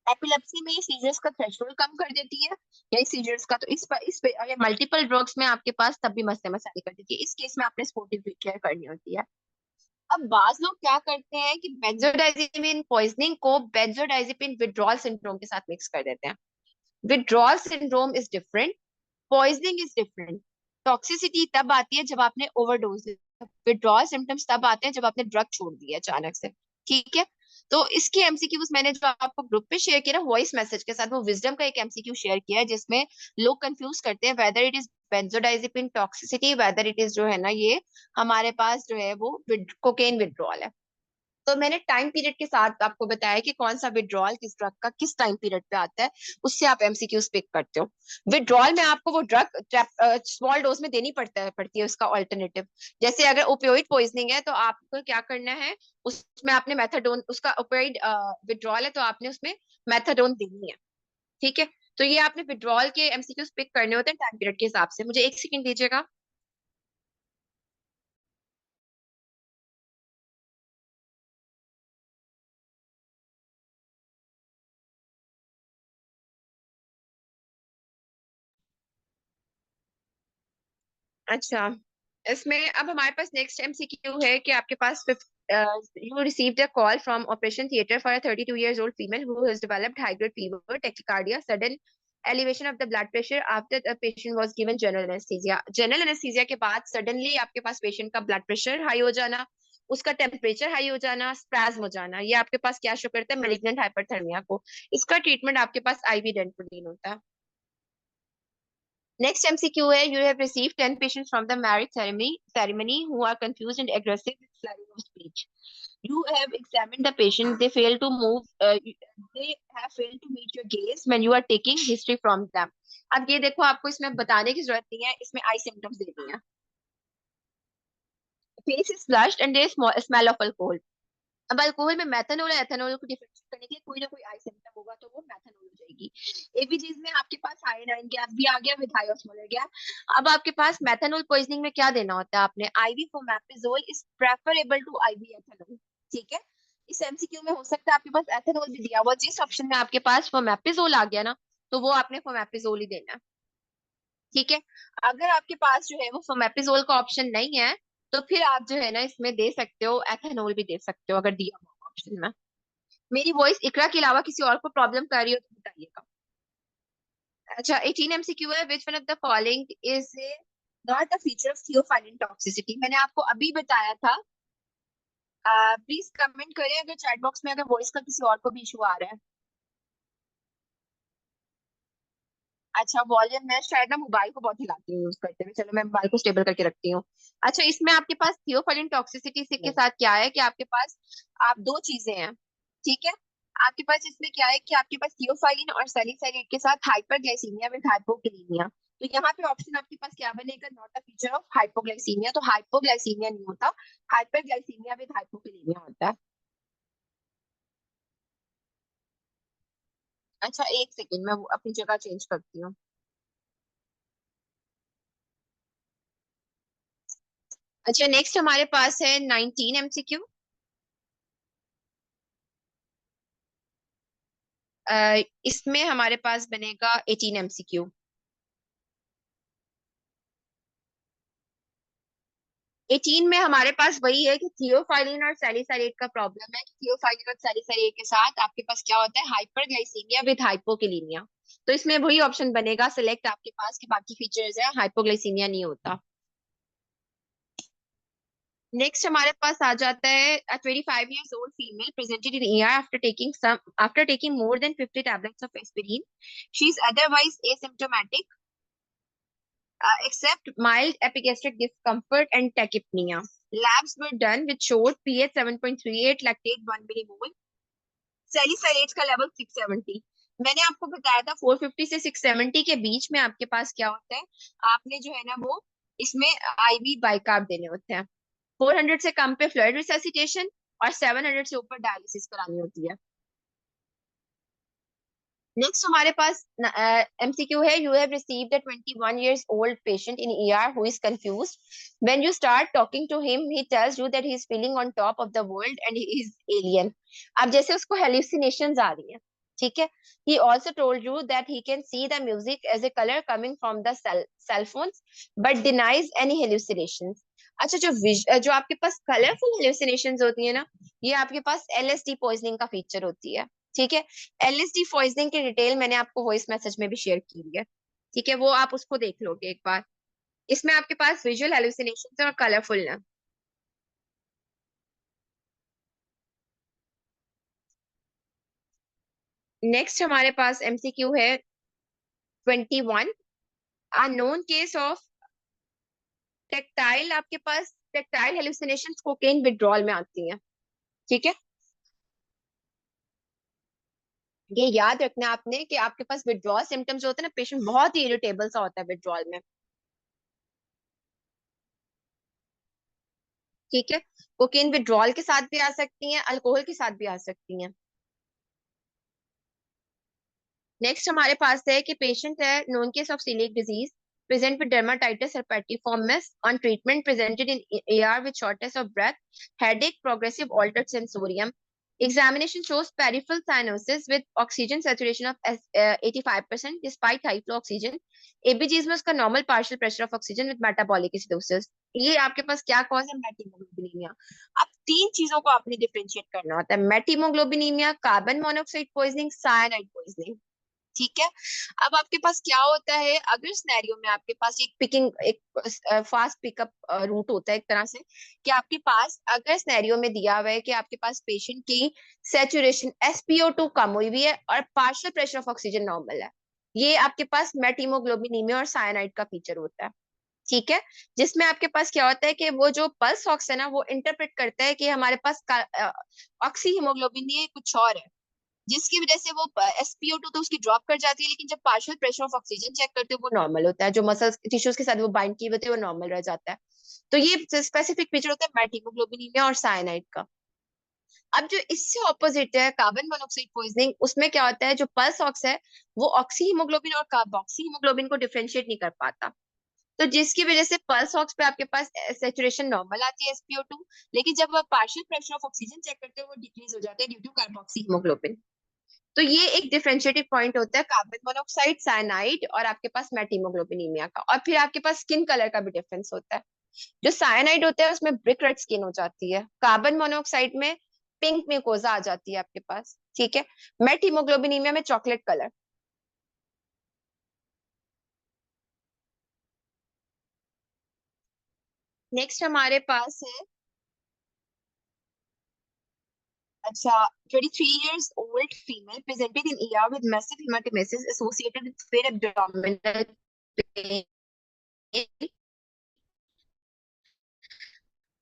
एपिलेप्सी में सीजर्स का थ्रेशोल्ड कम कर देती है, या सीजर्स का, तो इस पे अगर मल्टीपल ड्रग्स में आपके पास तब भी मसले मसाले कर देती है, इस केस में आपने स्पोर्टिव केयर करनी होती है। अब बाज लोग क्या करते हैं कि बेंजोडाइजिपिन पॉइजनिंग को बेंजोडाइजिपिन विड्रॉल सिंड्रोम के साथ मिक्स कर देते हैं। Withdrawal syndrome is different, poisoning is different. Toxicity तब आती है जब आपने ओवरडोज, विड्रॉल सिम्टम्स तब आते हैं जब आपने ड्रग छोड़ दिया अचानक से। ठीक है। तो इसके एमसीक्यूज मैंने जो आपको ग्रुप पे शेयर किया ना वॉइस मैसेज के साथ, वो विजडम का एक एमसीक्यू शेयर किया है जिसमें लोग कंफ्यूज करते हैं whether it is benzodiazepine toxicity, whether it is जो है ना ये हमारे पास जो है वो कोकेन विड्रॉल है। तो मैंने टाइम पीरियड के साथ आपको बताया कि कौन सा विड्रॉल किस ड्रग का किस टाइम पीरियड पे आता है, उससे आप एमसीक्यूज पिक करते हो। विड्रॉल में आपको वो ड्रग स्मॉल डोज में देनी पड़ती है उसका ऑल्टरनेटिव। जैसे अगर ओपियोइड पॉइजनिंग है तो आपको क्या करना है, उसमें आपने मेथाडोन, उसका ओपियोइड विड्रॉल है तो आपने उसमें मेथाडोन देनी है। ठीक है। तो ये आपने विड्रॉल के एमसीक्यूज पिक करने होते हैं टाइम पीरियड के हिसाब से। मुझे एक सेकंड दीजिएगा। अच्छा, इसमें अब हमारे पास नेक्स्ट एमसीक्यू है कि आपके पास you received a call from operation theatre for a 32 years old female who has developed high grade fever, tachycardia, sudden elevation of the blood pressure after the patient was given general anesthesia। General anaesthesia के बाद suddenly आपके पास patient का blood pressure high हो जाना, उसका temperature high हो जाना, spasm हो जाना, ये आपके पास क्या शो करता है, मैलिग्नेंट हाइपरथर्मिया को। इसका ट्रीटमेंट आपके पास आईवी डेंटोलिन होता है। Next MCQ है, you have received 10 patients from the marriage ceremony who are confused and aggressive with slurring of speech. You have examined the patient. They fail to move. They have failed to meet your gaze when you are taking history from them. अब ये देखो, आपको इसमें बताने की जरूरत नहीं है, इसमें आई सिम्टम्स दे दी हैं। Face is flushed and there is smell of alcohol. अब अल्कोहल में मेथनॉल और एथेनॉल को डिफरेंशिएट करने के लिए कोई ना कोई आई सिम्टम होगा तो वो मेथनॉल हो जाएगी। एबीजीज में आपके पास आयोडाइन गैस भी आ गया विद हाई ऑस्मोलर गैस। अब आपके पास मेथनॉल पॉइजनिंग में क्या देना होता है, आपने IV fomepizole is preferable to IV ethanol. ठीक है। इस एमसीक्यू में हो सकता है आपके पास एथेनॉल भी दिया हुआ, जिस ऑप्शन में आपके पास फोमेपिजोल आ गया ना, तो वो आपने फोमेपिजोल ही देना है। ठीक है। अगर आपके पास जो है वो फोमेपिजोल का ऑप्शन नहीं है, तो फिर आप जो है ना इसमें दे सकते हो, एथेनॉल भी दे सकते हो अगर दिया हुआ ऑप्शन में। मेरी वॉइस इकरा के अलावा किसी और को प्रॉब्लम कर रही हो तो बताइएगा। अच्छा, 18 एमसीक्यू है, विच one of the following is not a feature of theophylline toxicity. मैंने आपको अभी बताया था। प्लीज कमेंट करें अगर चैट बॉक्स में अगर वॉइस का किसी और को भी इशू आ रहा है। अच्छा, वॉल्यूम मैं शायद ना मोबाइल को बहुत हिलाती हूँ यूज करते हुए, चलो मैं मोबाइल को स्टेबल करके रखती हूँ। अच्छा, इसमें आपके पास थियोफाइलिन टॉक्सिसिटी के साथ क्या है कि आपके पास आप दो चीजें हैं। ठीक है। आपके पास इसमें क्या है कि आपके पास थियोफाइलिन और सैलिसाइलेट के साथ हाइपरग्लाइसीमिया विद हाइपोकैलेमिया। तो यहाँ पे ऑप्शन आपके पास क्या बनेगा, not a feature of hypoglycaemia, तो हाइपोग्लाइसीमिया नहीं होता, हाइपरग्लाइसीमिया विद हाइपोकैलेमिया होता है। अच्छा, एक सेकेंड मैं अपनी जगह चेंज करती हूँ। अच्छा, नेक्स्ट हमारे पास है 19 एमसीक्यू। इसमें हमारे पास बनेगा 18 एमसीक्यू। 18 में हमारे पास वही है कि थियोफाइलिन और सैलिसाइलेट का प्रॉब्लम है कि थियोफाइलिन और सैलिसाइलेट के साथ आपके पास क्या होता है, हाइपरग्लाइसीमिया विद हाइपोकैलेमिया। तो इसमें वही ऑप्शन बनेगा सिलेक्ट आपके पास, के बाकी फीचर्स है, हाइपोग्लाइसीमिया नहीं होता। नेक्स्ट हमारे पास आ जाता है 25 years old female presented in ER after taking more than 50 tablets of aspirin. She is otherwise asymptomatic except mild epigastric discomfort and tachypnea. Labs were done which showed pH 7.38, lactate 1 millimole, salicylate का level 670। मैंने आपको बताया था 450 से 670 के बीच में आपके पास क्या होता है, आपने जो है ना वो इसमें आईवी बाइकार्ब देने होते हैं। 400 से कम पे फ्लूइड रिससिटेशन और 700 से ऊपर डायलिसिस करानी होती है। नेक्स्ट हमारे पास एमसीक्यू है, you have received a 21 years old patient in ER who is confused when you start talking to him he tells you that he is feeling on top of the world and he is alien। अब जैसे उसको hallucinations आ रही है। ठीक है। he also told you that he can see the music as a color coming from the cell phones but denies any hallucinations। अच्छा, जो आपके पास कलरफुल हेल्यूसिनेशंस होती है ना, ये आपके पास एलएसडी पॉइजनिंग का फीचर होती है। ठीक है। एलएसडी पॉइजनिंग की डिटेल मैंने आपको वॉइस मैसेज में भी शेयर की है। ठीक है, वो आप उसको देख लोगे एक बार। इसमें आपके पास विजुअल हेलुसिनेशन और कलरफुल है। नेक्स्ट हमारे पास एमसीक्यू है 21, a known case of tactile. आपके पास टेक्टाइल हेलुसिनेशन कोकेन विड्रॉल में आती हैं। ठीक है, ये याद रखना है आपने कि आपके पास विड्रॉल सिम्टम्स होते हैं ना, पेशेंट बहुत ही इरिटेबल सा होता है विड्रॉल में। ठीक है, कोकेन विड्रॉल के साथ भी आ सकती हैं, अल्कोहल के साथ भी आ सकती हैं। नेक्स्ट हमारे पास है कि पेशेंट है known case of coeliac disease present with dermatitis herpetiformis on treatment presented in ER with shortness of breath, headache, progressive altered sensorium. Examination shows peripheral cyanosis with oxygen saturation of 85% despite high flow oxygen. ABGs में उसका normal partial pressure of oxygen with metabolic acidosis. ये आपके पास क्या cause है? मेटिमोग्लोबिनीमिया। अब तीन चीजों को आपने डिफरेंशिएट करना होता है, methaemoglobinaemia, carbon monoxide poisoning, cyanide poisoning. ठीक है, अब आपके पास क्या होता है, अगर सिनेरियो में आपके पास एक पिकिंग, एक फास्ट पिकअप रूट होता है एक तरह से, कि आपके पास अगर सिनेरियो में दिया हुआ है कि आपके पास पेशेंट की सेचुरेशन SpO2 कम हुई हुई है और partial pressure of oxygen normal है, ये आपके पास मेटिमोग्लोबिनीमिया और साइनाइड का फीचर होता है। ठीक है, जिसमें आपके पास क्या होता है कि वो जो पल्स ऑक्स है ना, वो इंटरप्रेट करता है कि हमारे पास ऑक्सी हीमोग्लोबिन नहीं है, कुछ और है, जिसकी वजह से वो SpO2 तो उसकी ड्रॉप कर जाती है, लेकिन जब partial pressure of oxygen check करते हो वो नॉर्मल होता है, जो मसल्स टिश्यूज के साथ वो बाइंड किए होते हैं वो नॉर्मल रह जाता है। तो ये स्पेसिफिक फीचर होता है मेटिकोग्लोबिनीमिया और साइनाइड का। अब जो इससे ऑपोजिट है कार्बन मोनोऑक्साइड पॉइजनिंग, उसमें क्या होता है, जो पल्स ऑक्स है वो ऑक्सी हीमोग्लोबिन और कार्बोक्सी हीमोग्लोबिन को डिफरेंशिएट नहीं कर पाता, तो जिसकी वजह से पल्स ऑक्स पे आपके पास सेचुरेशन नॉर्मल आती है SpO2, लेकिन जब आप partial pressure of oxygen check करते हो वो डिक्रीज हो जाता है ड्यू टू कार्बोक्सी हीमोग्लोबिन। तो ये एक डिफरेंशिएटेड पॉइंट होता है कार्बन मोनोऑक्साइड, साइनाइड और आपके पास मेटिमोग्लोबिनीमिया का। और फिर आपके पास स्किन कलर का भी डिफरेंस होता है, जो साइनाइड होता है उसमें ब्रिक रेड स्किन हो जाती है, कार्बन मोनोऑक्साइड में पिंक म्यूकोजा आ जाती है आपके पास। ठीक है, मेटिमोग्लोबिनीमिया में चॉकलेट कलर। नेक्स्ट हमारे पास है, अच्छा, 23 years old female presented in ER with massive hematemesis associated with severe abdominal pain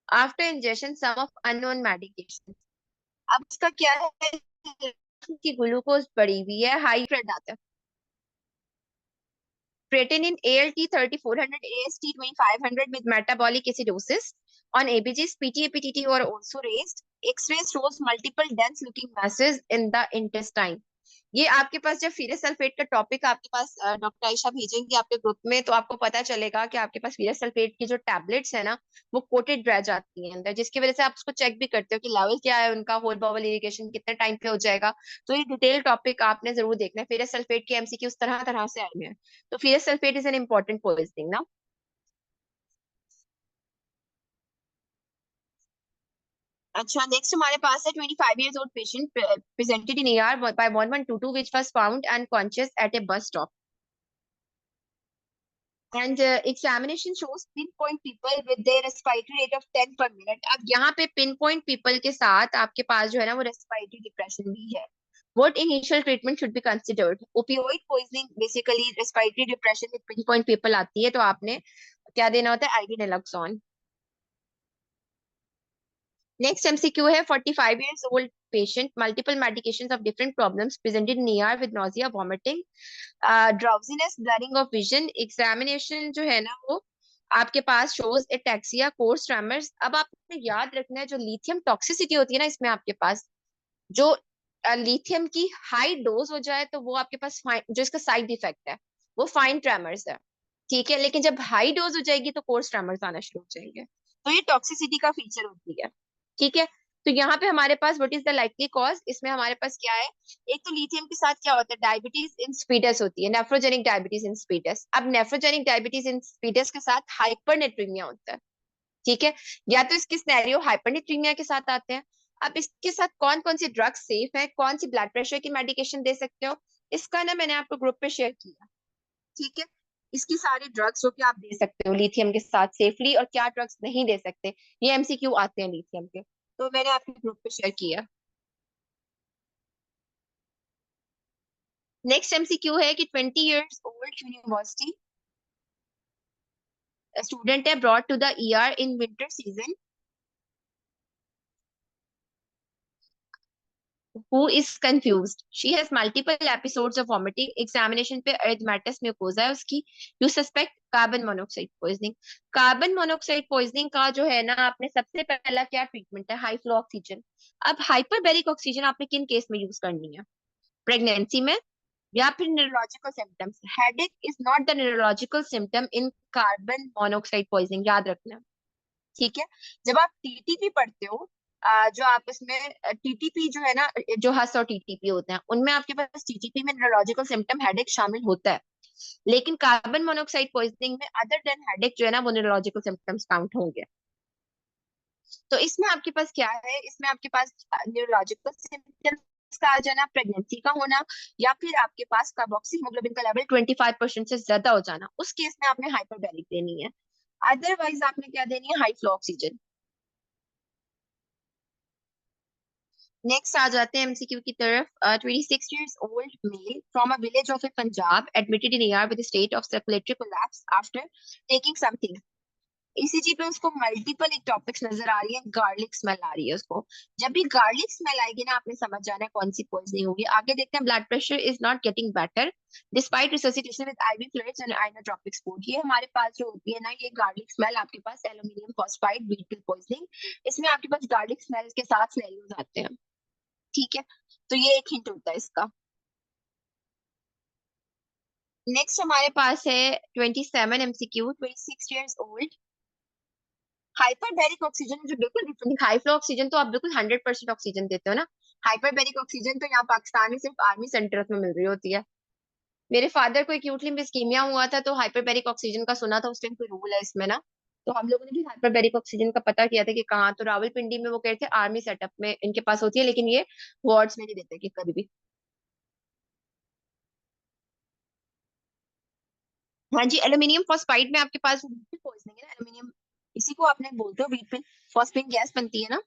after ingestion some of unknown medication। अब इसका क्या है कि ग्लूकोज बढ़ी हुई है, हाई ब्लड आता है, creatinine ALT 3400 AST 2500 with metabolic acidosis on ABGs PT-APTT were also raised। X-ray shows multiple dense looking masses in the intestine। ये आपके पास जब फेरस सल्फेट का टॉपिक आपके पास डॉक्टर आयशा भेजेंगे आपके ग्रुप में, तो आपको पता चलेगा कि आपके पास फेरस सल्फेट की जो टैबलेट्स है ना, वो कोटेड रह जाती हैं अंदर, जिसकी वजह से आप उसको चेक भी करते हो कि लेवल क्या है उनका, होल बाउल इरिगेशन कितने टाइम पे हो जाएगा। तो ये डिटेल टॉपिक आपने जरूर देखना है, फेरस सल्फेट के MCQ उस तरह तरह से आए हुए हैं। तो ferrous sulphate is an important poisoning ना। अच्छा, नेक्स्ट हमारे पास है 25 years old patient presented in ER by 1122 which was found unconscious at a bus stop and examination shows pinpoint people with their respiratory rate of 10 per minute। अब यहाँ पे pinpoint people के साथ आपके पास जो है ना वो respiratory depression भी है। What initial treatment should be considered? Opioid poisoning basically respiratory depression with pinpoint people आती है, तो आपने क्या देना होता है? IV naloxone। नेक्स्ट MCQ है 45 years old patient multiple medications of different problems presented in ER with nausea, vomiting, drowsiness, blurring of vision. Examination जो है ना वो आपके पास शोज एटेक्सिया, कोर्स ट्रेमर्स। अब आपने याद रखना है जो लिथियम टॉक्सिसिटी होती है ना इसमें आपके पास, जो लिथियम की हाई डोज हो जाए तो वो आपके पास जो इसका साइड इफेक्ट है वो फाइन ट्रेमर्स है। ठीक है, लेकिन जब हाई डोज हो जाएगी तो कोर्स ट्रेमर्स आना शुरू हो जाएंगे। तो ये टॉक्सिसिटी का फीचर होती है। ठीक है, तो यहाँ पे हमारे पास what is the likely cause, इसमें हमारे पास क्या है, एक तो लिथियम के साथ क्या होता है, डायबिटीज इन स्पीडस होती है, नेफ्रोजेनिक डायबिटीज इन स्पीडस। अब नेफ्रोजेनिक डायबिटीज इन स्पीडस के साथ हाइपरनेट्रीमिया होता है। ठीक है, या तो इसके सिनेरियो हाइपरनेट्रीमिया के साथ आते हैं। अब इसके साथ कौन कौन सी ड्रग्स सेफ है, कौन सी ब्लड प्रेशर की मेडिकेशन दे सकते हो, इसका ना मैंने आपको ग्रुप पे शेयर किया। ठीक है, इसकी सारी ड्रग्स जो कि आप दे सकते हो लिथियम के साथ सेफली और क्या ड्रग्स नहीं दे सकते, ये MCQ आते हैं लिथियम के, तो मैंने आपके ग्रुप पे शेयर किया। नेक्स्ट MCQ है कि 20 years old यूनिवर्सिटी स्टूडेंट है brought to the ER in winter season who is confused. She has multiple episodes of vomiting. Examination पे erythematous mucosa है उसकी. You suspect carbon monoxide poisoning. Carbon monoxide poisoning का जो है ना, आपने सबसे पहला क्या ट्रीटमेंट है? High flow oxygen. अब हाइपरबेरिक ऑक्सीजन आपने किन केस में यूज करनी है? प्रेगनेंसी में, या फिर neurological symptoms. Headache is not the neurological symptom in carbon monoxide poisoning, याद रखना. ठीक है. जब आप टीटीपी पढ़ते हो, जो आप इसमें टीटीपी जो है ना, जो हस और टीटीपी होते हैं, उनमें आपके पास टीटीपी में न्यूरोलॉजिकल सिम्टम हेडेक शामिल होता है. लेकिन कार्बन मोनोऑक्साइड पॉइजनिंग में अदर देन हेडेक जो है ना, वो न्यूरोलॉजिकल सिम्टम्स काउंट होंगे. तो इसमें आपके पास क्या है? इसमें आपके पास न्यूरोलॉजिकल सिम्टम्स का आ जाना, प्रेगनेंसी का होना, या फिर आपके पास कार्बोक्सी हीमोग्लोबिन का लेवल 25% से ज्यादा हो जाना. उस केस में आपने हाइपरबैरिक देनी है. अदरवाइज आपने क्या देनी है? High flow oxygen. नेक्स्ट आ जाते हैं एमसीक्यू की तरफ. 26 years old male from a village of a Punjab admitted in ER with a state of circulatory collapse after taking something. ECG पे उसको मल्टीपल एक टॉपिक्स नजर आ रही है. गार्लिक स्मेल आ रही है उसको. जब भी गार्लिक स्मेल आएगी ना, आपने समझ जाना है कौन सी पॉइजनिंग होगी. आगे देखते हैं. Blood pressure is not getting better despite resuscitation with IV fluids and inotropic food. ये हमारे पास जो होती है ना, ये गार्लिक स्मेल आपके पास एल्यूमिनियम फॉस्फाइड व्हीट पिल पॉइजनिंग. इसमें आपके पास गार्लिक स्मेल के साथ स्मेल आते हैं. ठीक है. तो ये एक हिंट होता है इसका. नेक्स्ट हमारे पास है 27 MCQ. 26 years old. Hyperbaric oxygen जो बिल्कुल डिफरेंट. हाई फ्लो ऑक्सीजन तो आप बिल्कुल 100% ऑक्सीजन देते हो ना. हाइपरबैरिक ऑक्सीजन तो यहाँ पाकिस्तान में सिर्फ आर्मी सेंटर्स में मिल रही होती है. मेरे फादर को एक्यूट लिम्फ इस्कीमिया हुआ था, तो हाइपरबैरिक ऑक्सीजन का सुना था. उस टाइम कोई रूल है इसमें ना? तो हम लोगों ने भी हाइपरबैरिक ऑक्सीजन का पता किया था कि कहाँ. तो रावलपिंडी में वो कह रहे थे आर्मी सेटअप में इनके पास होती है, लेकिन ये वार्ड्स में नहीं देते कि कभी भी. हाँ जी. एल्यूमिनियम फॉस्फाइड में आपके पास पॉइजनिंग है ना, एल्यूमिनियम. इसी को आपने बोलते हो व्हीट पिल. फॉस्फेट गैस बनती है ना.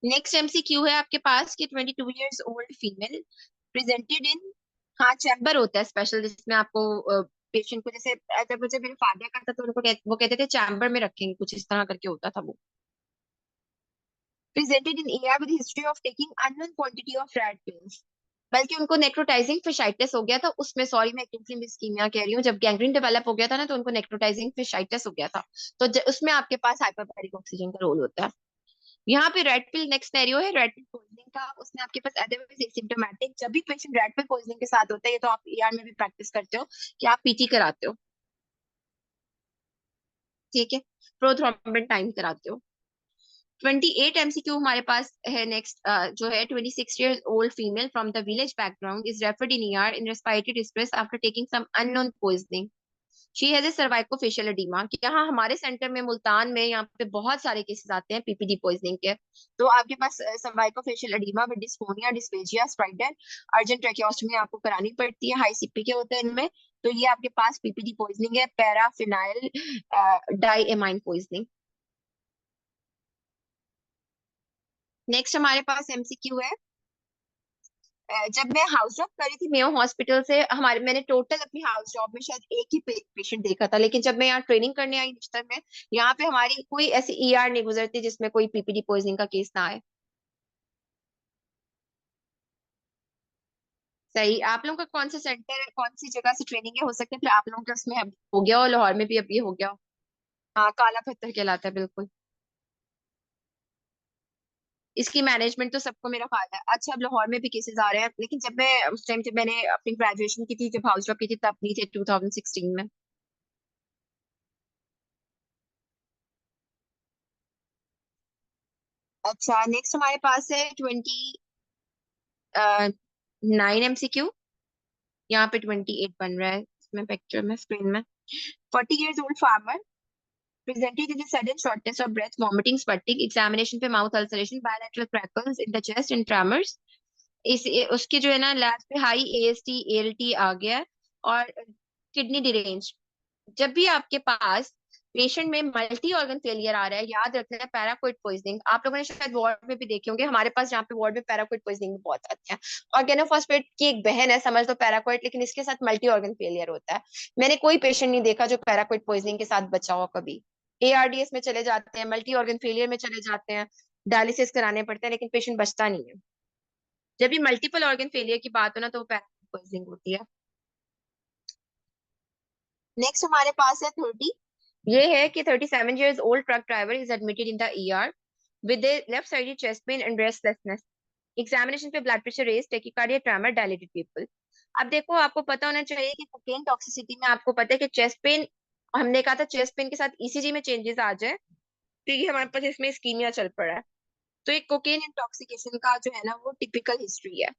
नेक्स्ट एमसीक्यू है आपके पास कि 22 years old female presented in. हाँ, चैम्बर होता है स्पेशल, जिसमें आपको पेशेंट को, जैसे जब मुझे मेरे फादर का था तो वो कहते थे चैम्बर में रखेंगे, कुछ इस तरह करके होता था वो. Presented in AR with history of taking unknown quantity of red pills. बल्कि उनको नेक्रोटाइजिंग फिशाइटिस हो गया था उसमें. सॉरी, मैं एक्यूट इस्कीमिया कह रही हूँ. जब गैंग्रीन डेवलप हो गया था ना, तो उनको नेक्रोटाइजिंग फिशाइटिस हो गया था. तो उसमें आपके पास हाइपरबैरिक ऑक्सीजन का रोल होता है. यहाँ पे रेड पिल नेक्स्ट सिनेरियो है. रेड पिल पॉइजनिंग का. उसमें आपके पास अदरवाइज एसिम्प्टोमेटिक. जब भी पेशेंट रेड पिल पॉइजनिंग के साथ होता है, ये तो आप ईआर में भी प्रैक्टिस करते हो कि आप पीटी कराते हो. ठीक है. प्रोथ्रोम्बिन टाइम कराते हो. 28 MCQ हमारे पास है नेक्स्ट. जो है 26 years old female from the village background is referred in ER in respiratory distress after taking some unknown poisoning. She has a cervicofacial oedema. कि यहाँ हमारे सेंटर में मुल्तान में यहाँ पे बहुत सारे केसेस आते हैं पीपीडी पॉइजनिंग के. तो आपके पास cervicofacial oedema with dysphonia, dysphagia, stridor, urgent tracheostomy आपको करानी पड़ती है. हाई सीपी के होते हैं इनमें. तो ये आपके पास पीपीडी पॉइजनिंग है. पैराफिनाइल डाइएमाइन पॉइजनिंग. नेक्स्ट हमारे पास एमसीक्यू है. जब मैं हाउस जॉब कर रही थी मेयो हॉस्पिटल से, हमारे मैंने टोटल अपनी हाउस जॉब में शायद एक ही पेशेंट देखा था. लेकिन जब मैं यहाँ ट्रेनिंग करने आई निश्तर में, यहाँ पे हमारी कोई ऐसी ईआर नहीं गुजरती जिसमें कोई पीपीडी पॉइजनिंग का केस ना आए. सही. आप लोगों का कौन सा सेंटर है, कौन सी जगह से ट्रेनिंग है? हो सकता है फिर आप लोगों का उसमें अब हो गया हो, लाहौर में भी अब ये हो गया हो. हाँ, काला पत्थर कहलाता है बिल्कुल. इसकी मैनेजमेंट तो सबको मेरा फायदा है. अच्छा, अब लाहौर में भी केसेस आ रहे हैं, लेकिन जब मैं उस टाइम, जब मैंने अपनी ग्रेजुएशन की थी, जब हाउस जॉब की थी, तब नहीं थे 2016 में. अच्छा, नेक्स्ट हमारे पास है 29 MCQ. यहाँ पे 28 बन रहा है इसमें पिक्चर में, स्क्रीन में. 40 years old farmer presented with a sudden shortness of breath, vomiting, sputting. Examination पे mouth ulceration, bilateral crackles in the chest and tremors. उसके जो है ना, लैब पे हाई एएसटी एएलटी आ गया. और किडनी डिरेंज. जब भी आपके पास पेशेंट में मल्टी ऑर्गन फेलियर आ रहा है, याद रखना है पैराकोइड पॉइजनिंग. आप लोगों ने शायद वार्ड में भी देखे होंगे. हमारे पास जहाँ पे वार्ड में पैराकोइड पॉइजनिंग बहुत आते हैं. ऑर्गेनोफॉस्फेट की एक बहन है, समझ लो पैराकोइड, लेकिन इसके साथ मल्टी ऑर्गन फेलियर होता है. मैंने कोई पेशेंट नहीं देखा जो पैराकोइड पॉइजनिंग के साथ बचा हो कभी. एआरडीएस में चले जाते हैं, मल्टी ऑर्गन फेलियर में चले जाते हैं. डायलिसिस कराने पड़ते हैं, लेकिन पेशेंट बचता नहीं है। जब भी मल्टीपल ऑर्गन फेलियर की बात हो ना, तो पॉइजनिंग होती है। नेक्स्ट हमारे पास है 30। ये है कि 37 years old truck driver is admitted in the ER with a left sided chest pain and restlessness. Examination पे blood pressure raise, tachycardia, tremor, dilated pupil. अब देखो, आपको पता होना चाहिए कि कोकेन टॉक्सिसिटी में आपको पता है कि चेस्ट पेन, हमने कहा था चेस्ट पेन के साथ ईसीजी में चेंजेस आ जाए, तो ये हमारे पास इसमें इस्कीमिया चल पड़ा है। तो एक कोकेन इंटॉक्सिकेशन का जो है ना, वो टिपिकल हिस्ट्री है।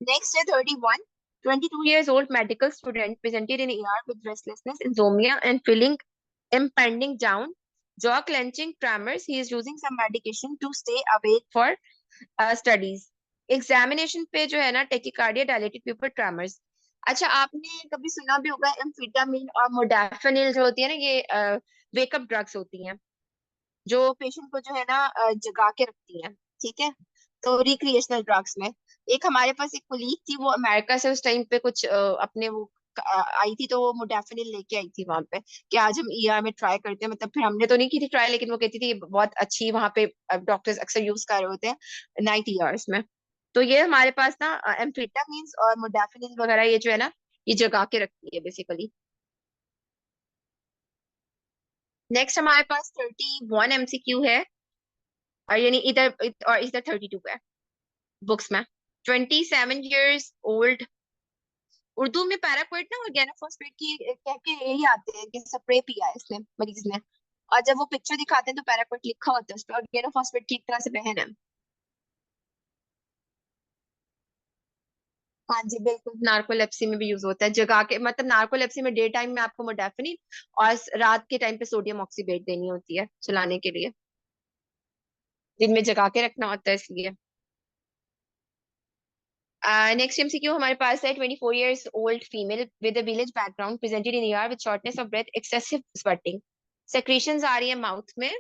नेक्स्ट है 31। 22 years old medical student presented in ER with restlessness, insomnia, and feeling impending down, jaw clenching, tremors. He is using some medication to stay awake for studies. Examination पे जो है ना, tachycardia, dilated people, tremors. अच्छा, आपने कभी सुना भी होगा एम्फेटामिन और मोडाफेनिल जो होती है ना, ये वेकअप ड्रग्स होती हैं, जो पेशेंट को जो है ना जगा के रखती हैं। ठीक है। तो रिक्रिएशनल ड्रग्स में एक हमारे पास एक कुलीग थी, वो अमेरिका से उस टाइम पे कुछ अपने वो आई थी, तो वो मोडाफिनिल लेके आई थी वहां पे कि आज हम ईआर में ट्राई करते हैं। मतलब फिर हमने तो नहीं की थी ट्राई, लेकिन वो कहती थी बहुत अच्छी, वहां पे डॉक्टर्स अक्सर यूज कर रहे होते हैं नाइट ईआरस में। तो ये हमारे पास ना एम्फेटामिन्स और मोडाफिनिल वगैरह, ये जो है ना, ये जगा के रखती है बेसिकली। नेक्स्ट हमारे पास 31 MCQ है, और यानी इधर और इधर 32 है बुक्स में। 27 years old, उर्दू में पैराक्वेट ना ऑर्गेनोफॉस्फेट की कह के यही आते हैं कि स्प्रे पिया है इसने मरीज ने, और जब वो पिक्चर दिखाते हैं तो पैराक्वेट लिखा होता है उस पर। ऑर्गेनोफॉस्फेट की एक तरह से बहन है। हाँ जी, बिल्कुल, नार्कोलेप्सी में भी यूज होता है जगा के। मतलब नार्कोलेप्सी में डे टाइम में आपको मोडाफिनिल, और रात के टाइम पे सोडियम ऑक्सीबेट देनी होती है चलाने के लिए, दिन में जगा के रखना होता है इसलिए। नेक्स्ट एमसीक्यू हमारे पास है। 24 years old female with a village background presented in ER with shortness of breath, excessive sweating, secretions आ रही है माउथ में।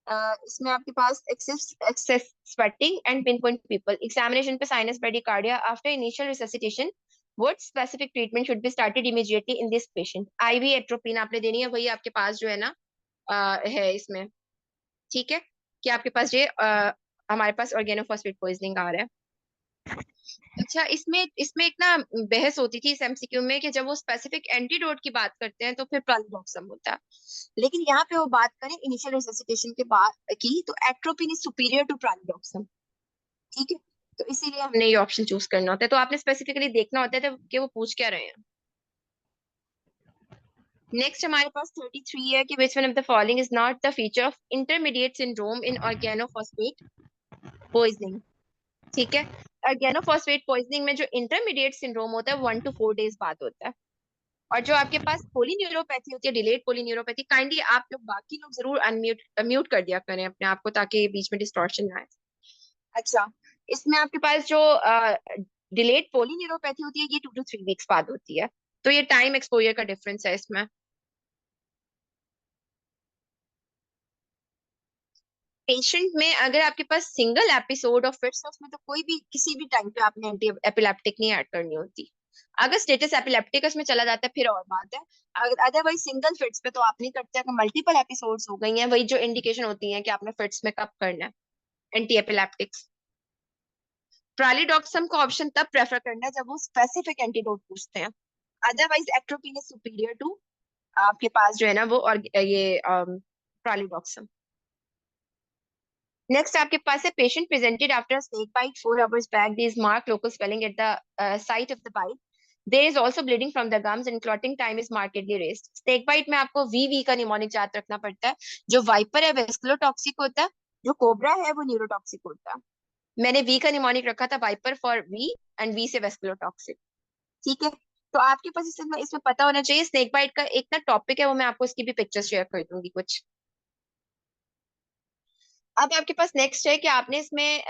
इसमें आपके पास excess sweating and pin point pupil. Examination पे sinus bradycardia after initial resuscitation, what specific treatment should be started immediately in this patient. IV atropine आपने देनी है, वही आपके पास जो है ना है इसमें। ठीक है, कि आपके पास ये हमारे पास ऑर्गेनोफॉस्फेट पॉइजनिंग आ रहा है। अच्छा, इसमें इसमें एक ना बहस होती थी इस एमसीक्यू में कि जब वो स्पेसिफिक एंटीडोट की बात करते हैं तो फिर प्रालिडोक्सम होता है, लेकिन यहाँ पे वो बात करें इनिशियल रिससिटेशन के बाद की, तो एट्रोपिन इज सुपीरियर टू प्रालिडोक्सम। ठीक है। तो इसीलिए हमने ये ऑप्शन चूज करना होता है। तो आपने स्पेसिफिकली देखना होता है तो कि वो पूछ क्या रहे हैं। नेक्स्ट हमारे पास 33 है कि विच one of the following is not the feature of intermediate syndrome in organophosphate poisoning. ठीक है। ऑर्गेनोफॉस्फेट पॉइजनिंग में जो इंटरमीडिएट सिंड्रोम होता है 1 to 4 days बाद होता है। और जो आपके पास पोलीन्यूरोपैथी होती है, डिलेड पोलीन्यूरोपैथी, काइंडली आप लोग बाकी लोग जरूर अनम्यूट म्यूट कर दिया करें अपने आप को, ताकि बीच में डिस्टॉर्शन ना आए। अच्छा, इसमें आपके पास जो डिलेड पोलीन्यूरोपैथी होती है, ये 2 to 3 weeks बाद होती है। तो ये टाइम एक्सपोजर का डिफरेंस है इसमें। पेशेंट में अगर आपके पास सिंगल एपिसोड ऑफ फिट्स है, उसमें तो कोई भी किसी भी टाइम पे आपने एंटी एपिलेप्टिक नहीं ऐड करनी होती। अगर स्टेटस एपिलेप्टिकस में चला जाता है फिर और बात है। अगर अदरवाइज सिंगल फिट्स पे तो आप नहीं करते। अगर मल्टीपल एपिसोड्स हो गई हैं, वही जो इंडिकेशन होती है कि आपने फिट्स में कब करना है एंटी एपिलेप्टिक्स। ट्रालीडॉक्सम को ऑप्शन तब प्रेफर करना है जब वो स्पेसिफिक एंटीडोट पूछते हैं। अदरवाइज एक्ट्रोपिन इज सुपीरियर टू आपके पास जो है ना वो, और ये ट्रालीडॉक्सम। नेक्स्ट आपके पास है patient presented after snake bite 4 hours back, there is mark local swelling at the site of the bite, there is also bleeding from the gums and clotting time is markedly raised. Snake bite में आपको we का mnemonic याद रखना पड़ता है। जो wiper है वेस्कुलोटॉक्सिक होता है, जो कोबरा है वो न्यूरोटॉक्सिक होता है। मैंने वी का निमोनिक रखा था viper for V, and V से वेस्कुलोटॉक्सिक। ठीक है। तो आपके पास इसमें इसमें पता होना चाहिए। स्नेक बाइट का एक ना टॉपिक है, वो मैं आपको इसकी भी पिक्चर शेयर कर दूंगी कुछ। अब आपके पास नेक्स्ट है कि आपने इसमें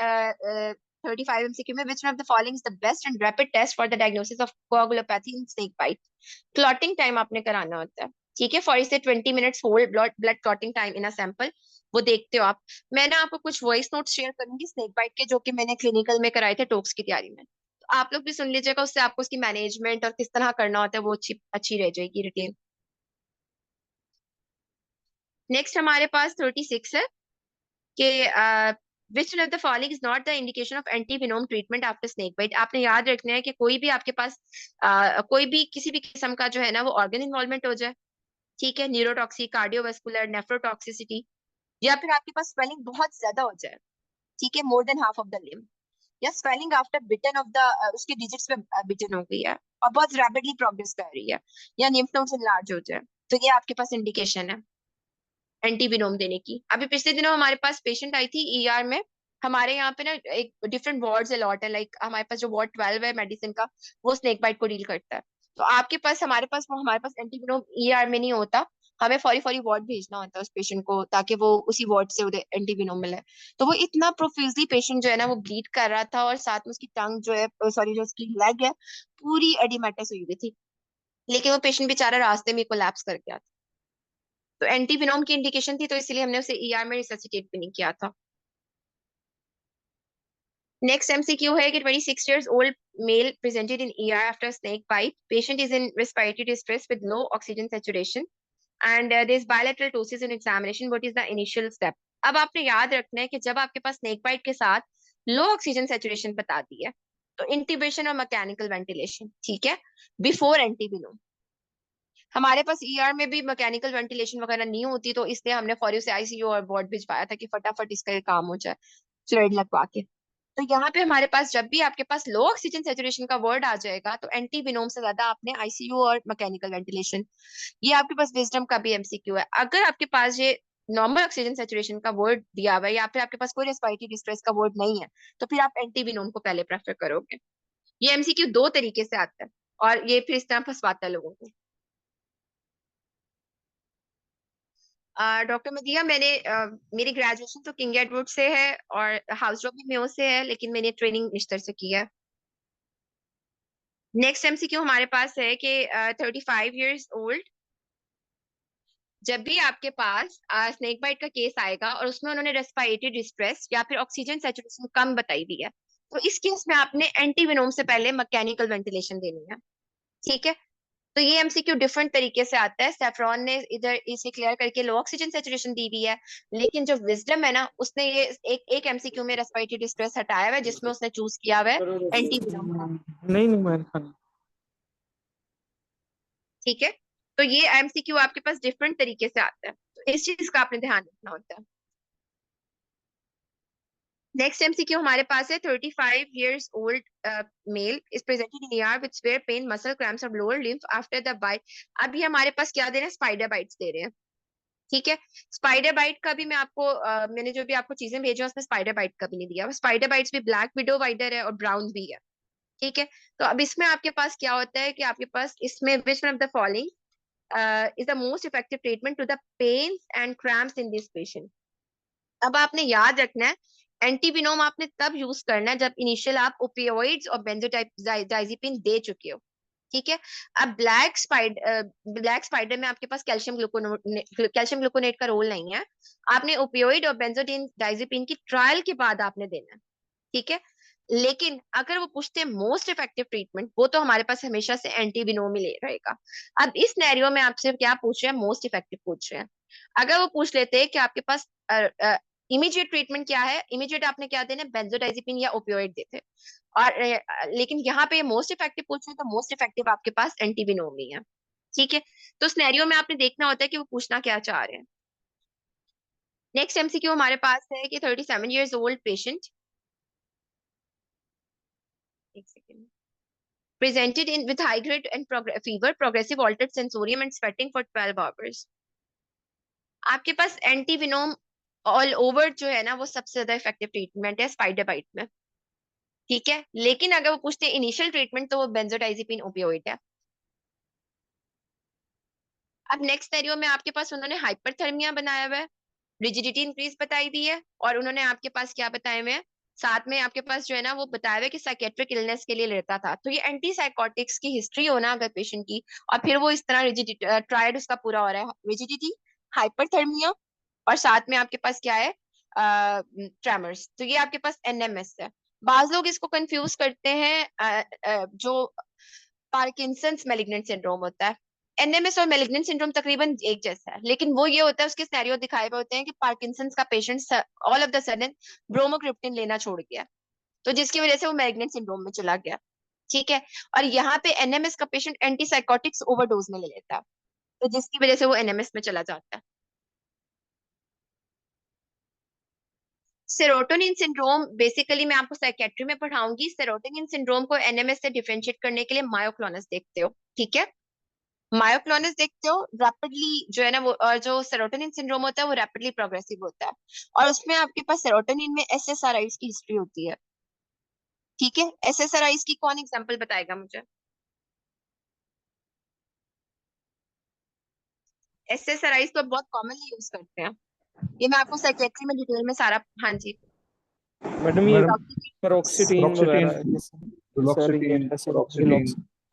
35 MCQ में which one of the following is the best and rapid test for the diagnosis of coagulopathy in snake bite. Clotting time आपने कराना होता है। ठीक है, 40 से 20 minutes whole blood clotting time in a sample, वो देखते हो आप। मैं ना आपको कुछ वॉइस नोट शेयर करूंगी स्नेक बाइट के, जो कि मैंने क्लिनिकल में कराए थे टोक्स की तैयारी में, तो आप लोग भी सुन लीजिएगा। उससे आपको उसकी मैनेजमेंट और किस तरह करना होता है वो अच्छी अच्छी रह जाएगी रिटेल। नेक्स्ट हमारे पास 36 है कि which of the following is not the indication of antivenom treatment after snake bite. आपने याद रखना है कि कोई भी आपके पास कोई भी किसी भी किस्म का जो है ना वो ऑर्गन इन्वॉल्वमेंट हो जाए, ठीक है, न्यूरोटॉक्सी, कार्डियोवास्कुलर, नेफ्रोटॉक्सिसिटी, या फिर आपके पास स्वेलिंग बहुत ज्यादा हो जाए, ठीक है, more than half of the limb, या swelling after bitten of the उसके डिजिट्स पे बिटन हो गई है और बहुत रैपिडली प्रोग्रेस कर रही है, या लिम्फ नोड्स इनलार्ज हो जाए, तो ये आपके पास इंडिकेशन है एंटीविनोम देने की। अभी पिछले दिनों हमारे पास पेशेंट आई थी ईआर में। हमारे यहाँ पे ना एक डिफरेंट वार्ड्स अलॉट है, लाइक हमारे पास जो वार्ड 12 है मेडिसिन का, वो स्नेक बाइट को डील करता है। तो आपके पास हमारे पास वो हमारे पास एंटीविनोम ईआर में नहीं होता, हमें फौरी फौरी वार्ड भेजना होता है उस पेशेंट को, ताकि वो उसी वार्ड से उन्हें एंटीविनोम मिले। तो वो इतना प्रोफ्यूजली पेशेंट जो है ना वो ब्लीड कर रहा था, और साथ में उसकी टंग जो है, सॉरी, जो उसकी लेग है, पूरी एडिमेटस हुई हुई थी। लेकिन वो पेशेंट बेचारा रास्ते में कोलैप्स कर गया। तो एंटीविनोम की इंडिकेशन थी, तो इसलिए हमने उसे ईआर में रिससिटेट भी नहीं किया था। नेक्स्ट एमसीक्यू है कि 26 years old male presented in ER after snake bite. Patient is in respiratory distress with low oxygen saturation and there is bilateral ptosis in examination. What is the initial step? अब आपने याद रखना है कि जब आपके पास स्नेक बाइट के साथ लो ऑक्सीजन सेचुरेशन बता दी है, तो इंट्यूबेशन और मैकेनिकल वेंटिलेशन, ठीक है, बिफोर एंटीविनोम। हमारे पास ईआर में भी मैकेनिकल वेंटिलेशन वगैरह नहीं होती, तो इसलिए हमने फौरी से आईसीयू और वार्ड भिजवाया था कि फटाफट इसका ये काम हो जाए, फ्लूइड लगवा के। तो यहाँ पे हमारे पास जब भी आपके पास लो ऑक्सीजन सेचुरेशन का वर्ड आ जाएगा, तो एंटीविनोम से ज्यादा आपने आईसीयू और मैकेनिकल वेंटिलेशन, ये आपके पास विजडम का भी एमसीक्यू है। अगर आपके पास ये नॉर्मल ऑक्सीजन सेचुरेशन का वर्ड दिया हुआ है, या फिर आपके पास कोई रेस्पिरेटरी डिस्ट्रेस का वर्ड नहीं है, तो फिर आप एंटीविनोम को पहले प्रेफर करोगे। ये एमसीक्यू दो तरीके से आता है, और ये फिर इस तरह फंसवाता है लोगों को। डॉक्टर मदिया, मेरी ग्रेजुएशन तो किंग एडवर्ड से है और हाउस जॉब भी मेयो से है, लेकिन मैंने ट्रेनिंग निश्तर से की है। नेक्स्ट एमसीक्यू हमारे पास है कि 35 years ओल्ड, जब भी आपके पास स्नेक बाइट का केस आएगा और उसमें उन्होंने रेस्पिरेटरी डिस्ट्रेस या फिर ऑक्सीजन सेचुरेशन कम बताई दी है, तो इस केस में आपने एंटीविनोम से पहले मैकेनिकल वेंटिलेशन देनी है, ठीक है। तो ये एमसीक्यू डिफरेंट तरीके से आता है। सेफ्रॉन ने इधर इसे क्लियर करके लो ऑक्सीजन सेचुरेशन दी हुई है, लेकिन जो विजडम है ना, उसने ये एक एमसीक्यू में रेस्पिरेटरी डिस्ट्रेस हटाया हुआ है, जिसमें उसने चूज किया हुआ है एंटीविनोम का, नहीं नहीं मैंने खाना। ठीक है। तो ये एमसीक्यू आपके पास डिफरेंट तरीके से आता है, तो इस चीज का आपने ध्यान रखना होता है। नेक्स्ट एमसीक्यू हमारे पास है 35 years old male is presented in ER with severe pain, muscle cramps और lower limb after the bite. अभी हमारे पास क्या दे रहे हैं, स्पाइडर बाइट्स दे रहे हैं, ठीक है। स्पाइडर बाइट का भी मैं आपको मैंने जो भी आपको चीजें भेजी हैं, उसमें स्पाइडर बाइट का भी नहीं दिया। स्पाइडर बाइट्स भी ब्लैक विडो वाइडर है और ब्राउन भी है, ठीक है। तो अब इसमें आपके पास क्या होता है कि आपके पास इसमें which one of the following is the most effective treatment to the pain and cramps in this patient. अब आपने याद रखना है, एंटीविनोम आपने तब यूज करना है जब इनिशियल आप ओपियोइड्स और बेंजोडाइजिपिन दे चुके हो, ठीक है। अब ब्लैक स्पाइडर में आपके पास कैल्शियम ग्लूकोनेट का रोल नहीं है। आपने ओपियोइड और बेंजोडाइजिपिन की ट्रायल के बाद आपने देना है, ठीक है। लेकिन अगर वो पूछते हैं मोस्ट इफेक्टिव ट्रीटमेंट, वो तो हमारे पास हमेशा से एंटीविनोम ही ले रहेगा। अब इस सिनेरियो में आपसे क्या पूछ रहे हैं, मोस्ट इफेक्टिव पूछ रहे हैं। अगर वो पूछ लेते हैं कि आपके पास इमीडिएट ट्रीटमेंट क्या है, इमीडिएट आपने क्या देना है, बेंजोडाइजिपिन या ओपियोइड देते। और लेकिन यहाँ पे मोस्ट इफेक्टिव पूछ रहे हैं, तो मोस्ट इफेक्टिव आपके पास एंटीविनोम ही है, ठीक है। तो सिनेरियो में आपने देखना होता है कि वो पूछना क्या चाह रहे हैं। नेक्स्ट एमसीक्यू हमारे पास है कि 37 years ओल्ड पेशेंट, एक second, presented in with high grade and fever, progressive altered sensorium and sweating for 12 hours. आपके पास एंटीविनोम ऑल ओवर जो है ना वो सबसे ज्यादा इफेक्टिव ट्रीटमेंट है स्पाइडर बाइट में, ठीक है। लेकिन अगर वो पूछते हैं इनिशियल ट्रीटमेंट, तो वो बेंजोडाइजिपिन ओपियोइड है। अब नेक्स्ट सिनेरियो में आपके पास उन्होंने हाइपरथर्मिया बनाया हुआ है, रिजिडिटी इंक्रीज बताई दी है, और उन्होंने आपके पास क्या बताए हुए हैं, साथ में आपके पास जो है ना वो बताया हुआ है कि साइकेट्रिक इलनेस के लिए लेता था। तो ये एंटी साइकोटिक्स की हिस्ट्री होना अगर पेशेंट की, और फिर वो इस तरह रिजिडिटी ट्रायड उसका पूरा हो रहा है, रिजिडिटी, हाइपरथर्मिया, और साथ में आपके पास क्या है, ट्रेमर्स, तो ये आपके पास एनएमएस है। बाज लोग इसको कंफ्यूज करते हैं जो पार्किंसंस मैलिग्नेंट सिंड्रोम होता है, एनएमएस और मेलिग्नेंट सिंड्रोम तकरीबन एक जैसा है, लेकिन वो ये होता है उसके सिनेरियो दिखाए हुए होते हैं कि पार्किंसंस का patient all of the sudden bromocriptine लेना छोड़ गया, तो जिसकी वजह से वो मेलिग्नेंट सिंड्रोम में चला गया। ठीक है। और यहाँ पे एनएमएस का पेशेंट एंटीसाइकोटिक्स ओवरडोज में ले लेता है, तो जिसकी वजह से वो एनएमएस में चला जाता है। सेरोटोनिन सिंड्रोम बेसिकली मैं आपको साइकेट्री में पढ़ाऊंगी। सेरोटोनिन सिंड्रोम को एनएमएस से डिफरेंशिएट करने के लिए मायोक्लोनस देखते हो, ठीक है। मायोक्लोनस देखते हो रैपिडली जो है ना वो, और जो सेरोटोनिन सिंड्रोम होता है वो रैपिडली प्रोग्रेसिव होता है, और उसमें आपके पास सेरोटोनिन में एसएसआरआईज की हिस्ट्री होती है। ठीक है। एसएसआरआईज की कौन एग्जांपल बताएगा मुझे? एसएसआरआईज तो बहुत कॉमनली यूज करते हैं, ये मैं आपको साइकेट्री में डिटेल में सारा, हाँ जी। मैडम ये मैडम पेरोक्सिटीन फ्लोक्सिटिन, वगैरह सॉरी ये फ्लोक्सिटिन, फ्लोक्सिटिन,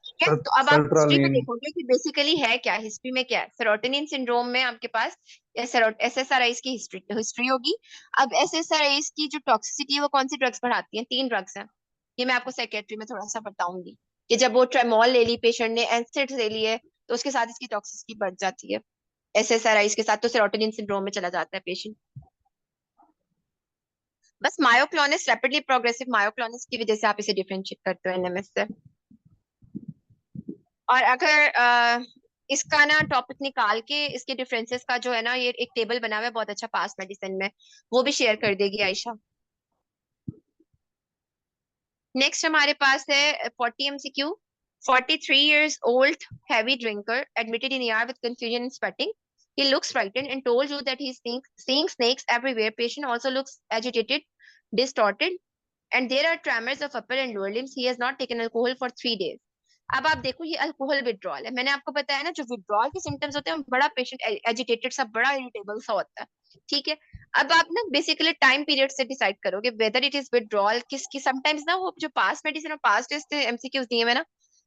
ठीक है, तो अब आप हिस्ट्री में सर्ट्रालीन। देखोगे कि बेसिकली है क्या, हिस्ट्री में क्या है। सेरोटोनिन सिंड्रोम में आपके पास एसएसआरआईज की हिस्ट्री हिस्ट्री होगी। अब एसएसआरआईज की जो टॉक्सिसिटी है वो कौन सी ड्रग्स बढ़ाती है? 3 ड्रग्स हैं, ये मैं आपको साइकेट्री में थोड़ा सा बताऊंगी कि जब वो ट्रेमोल ले ली पेशेंट ने, एसिड्स ले लिए, तो उसके साथ इसकी टॉक्सिसिटी बढ़ जाती है। एसएसआरआईज के साथ तो सेरोटोनिन सिंड्रोम में चला जाता है पेशेंट। बस मायोक्लोनस, रैपिडली प्रोग्रेसिव मायोक्लोनस की वजह से आप इसे डिफरेंशिएट करते हो एनएमएस से। और अगर इसका ना टॉपिक निकाल के इसके डिफरेंसेस का जो है ना, ये एक टेबल बना हुआ है बहुत अच्छा पास मेडिसिन में, वो भी शेयर कर देगी आयशा। नेक्स्ट हमारे पास है 40 MCQ। 43 years old heavy drinker admitted in ER with confusion and sweating. He looks frightened and told you that he's seeing snakes everywhere. Patient also looks agitated, distorted, and there are tremors of upper and lower limbs. He has not taken alcohol for 3 days. अब आप देखो ये alcohol withdrawal है, मैंने आपको बताया ना जो विड्रॉल के सिम्टम्स होते हैं बड़ा पेशेंट एजिटेटेड सा, बड़ा इरिटेबल सा होता है। ठीक है। अब आप ना बेसिकली टाइम पीरियड से डिसाइड करोगे वेदर इट इज विड्रॉल किसकी। समटाइम्स ना वो जो पास मेडिसिन और पास टेस्ट एमसीक्यूज दिए हुए ना,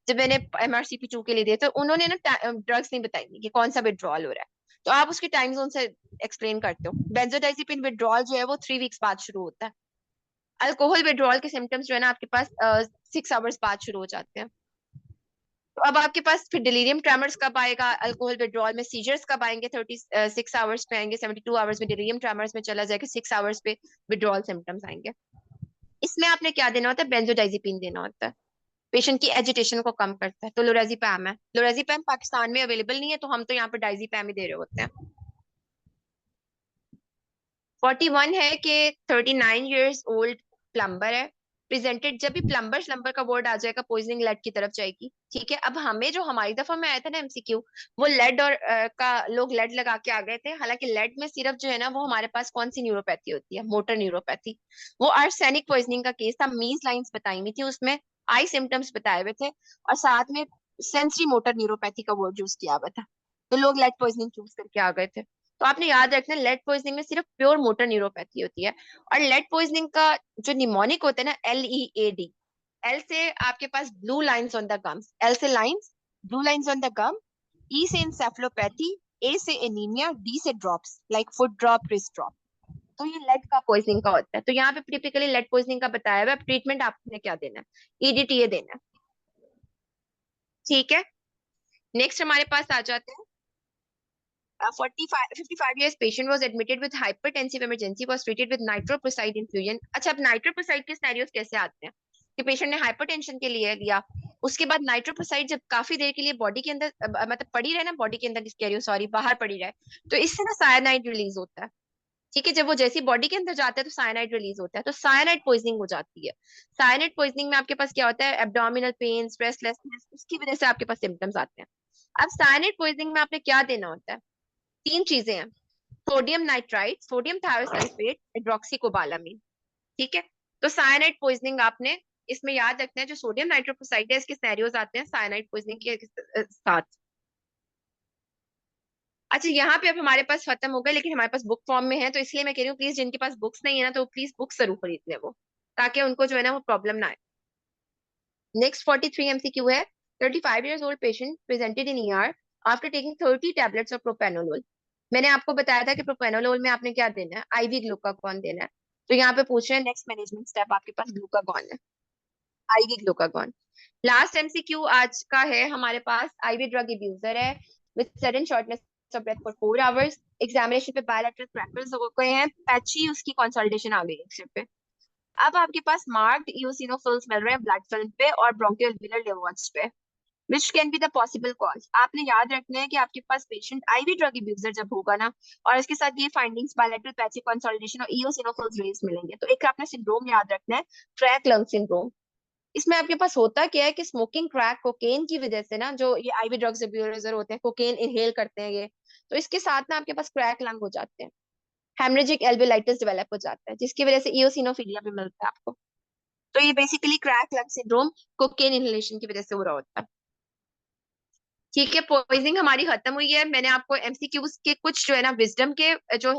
जब मैंने MRCP2 के लिए दिए तो उन्होंने ना ड्रग्स नहीं बताई कि कौन सा विड्रॉल हो रहा है, तो आप उसके टाइम जोन से एक्सप्लेन करते हो। बेंजोडाइजिपिन विड्रॉल जो है वो 3 वीक्स बाद शुरू होता है। अल्कोहल विड्रॉल के सिम्टम्स जो है ना आपके पास 6 आवर्स बाद शुरू हो जाते हैं। तो अब आपके पास फिर डिलीरियम ट्रेमर्स कब आएगा? अल्कोहल विड्रॉल में। सीजर्स कब आएंगे? 36 आवर्स पे आएंगे। 72 आवर्स में डिलीरियम ट्रेमर्स में चला जाएगा। 6 आवर्स पे विड्रॉल सिम्टम्स आएंगे। इसमें आपने क्या देना होता है? बेंजोडाइजिपिन देना होता है, पेशेंट की एजिटेशन को कम करता है। तो लोराजिपैम है, लोराजिपैम पाकिस्तान में अवेलेबल नहीं है तो हम तो यहाँ पे डाइजिपैम ही दे रहे होते हैं। 41 है कि 39 years old प्लम्बर है। प्रेजेंटेड, जब भी प्लम्बर श्लम्बर का वर्ड आ जाएगा पॉइजनिंग लेड की तरफ जाएगी। ठीक है। अब हमें जो हमारी दफा में आया था ना MCQ, वो लेड और का लोग लेड लगा के आ गए थे। हालांकि लेड में सिर्फ जो है ना वो हमारे पास कौन सी न्यूरोपैथी होती है? Motor neuropathy. वो आर्सेनिक पॉइजनिंग का केस था। मीज लाइंस बताई हुई थी उसमें, आई सिम्टम्स बताए हुए थे, और साथ में सेंसरी मोटर न्यूरोपैथी का वर्ड यूज किया हुआ था। तो लोग लेड पॉइजनिंग चूज करके आ गए थे। तो आपने याद रखना लेड पॉइजनिंग में सिर्फ प्योर मोटर न्यूरोपैथी होती है। और लेड पॉइजनिंग का जो निमोनिक होता है ना, LEAD, एल से आपके पास blue lines on the gums, L से lines, blue lines on the gum, E से इंसेफलोपैथी, ए से एनीमिया, डी से drops like foot drop, wrist drop. तो ये लेड का पॉइजनिंग का होता है। तो यहाँ पे टिपिकली लेड पॉइजनिंग का बताया हुआ है। ट्रीटमेंट आपने क्या देना है? EDTA देना है। ठीक है। नेक्स्ट हमारे पास आ जाते हैं 55 years patient was admitted with hypertensive emergency, was treated with nitroprusside infusion। अच्छा, अब नाइट्रोप्रोसाइड के सिनेरियोस कैसे आते हैं कि पेशेंट ने हाइपरटेंशन के लिए लिया, उसके बाद नाइट्रोप्रोसाइड जब काफी देर के लिए बॉडी के अंदर मतलब पड़ी रहे ना, बॉडी के अंदर कह रही हूँ सॉरी, बाहर पड़ी रहे, तो इससे ना साइनाइड रिलीज होता है। ठीक है। जब वो जैसी बॉडी के अंदर जाता है तो साइनाइड रिलीज होता है, तो साइनाइड पॉइजनिंग हो जाती है। साइनाइड पॉइजनिंग में आपके पास क्या होता है? एब्डोमिनल पेन, रेस्टलेसनेस, उसकी वजह से आपके पास सिम्टम्स आते हैं। अब साइनाइड पॉइजनिंग में आपने क्या देना होता है? 3 चीजें हैं, सोडियम नाइट्राइट, सोडियम थायोसल्फेट, हाइड्रोक्सीकोबालामीन। ठीक है। तो साइनाइड पॉइजनिंग आपने इसमें याद रखना है, जो सोडियम नाइट्रोक्साइड है इसके सिनेरियोज आते हैं साइनाइड पॉइजनिंग के साथ। अच्छा, यहाँ पे अब हमारे पास खत्म हो गया, लेकिन हमारे पास बुक फॉर्म में है, तो इसलिए मैं कह रही हूँ प्लीज जिनके पास बुक्स नहीं है ना, तो प्लीज बुक्स जरूर खरीद लें वो, ताकि उनको जो है ना वो प्रॉब्लम ना आए। नेक्स्ट 43 MCQ है। 35 years old patient presented in ER after taking 30 tablets of propranolol। मैंने आपको बताया था कि प्रोपेनोलोल में आपने क्या देना है? IV ग्लूकागॉन देना है। तो यहाँ पे पूछ रहे हैं नेक्स्ट मैनेजमेंट स्टेप आपके पास ग्लूकागॉन है, IV ग्लूकागॉन। लास्ट एमसीक्यू आज का है हमारे पास। आईवी ड्रग अब्यूजर है with sudden shortness of breath for 4 hours. Examination पे बायलैटरल क्रैकल्स हो गए हैं, पैची उसकी कंसल्टेशन आ गई एक्सरे पे। अब आपके पास मार्क्ड इओसिनोफिल्स मिल रहे हैं ब्लड फिल्म पे और ब्रोंकियोअल्वेओलर लिम्फोसाइट्स पे, which can be the possible cause. आपने याद रखना है कि आपके पास पेशेंट आईवी ड्रग अब्यूजर जब होगा ना, और इसके साथ ये फाइंडिंग्स बायलैटरल पैची कंसोलिडेशन और इओसिनोफिल्स रेज मिलेंगे, तो एक आपने सिंड्रोम याद रखना है, ट्रैक लंग सिंड्रोम। इसमें आपके पास होता क्या है कि स्मोकिंग क्रैक कोकेन की वजह से ना, जो ये आईवी ड्रग्स अब्यूजर होते हैं कोकेन इनहेल करते हैं ये, तो इसके साथ ना आपके पास क्रैक लंग हो जाते हैं, हेमरेजिक एल्वेलाइटिस डेवलप हो जाता है, जिसकी वजह से इओसिनोफिलिया भी मिलता है आपको। तो ये basically crack lung syndrome cocaine inhalation की वजह से हो रहा होता है। ठीक है, पॉइजनिंग हमारी खत्म हुई है। मैंने आपको एमसीक्यूज के कुछ जो है ना विजडम के जो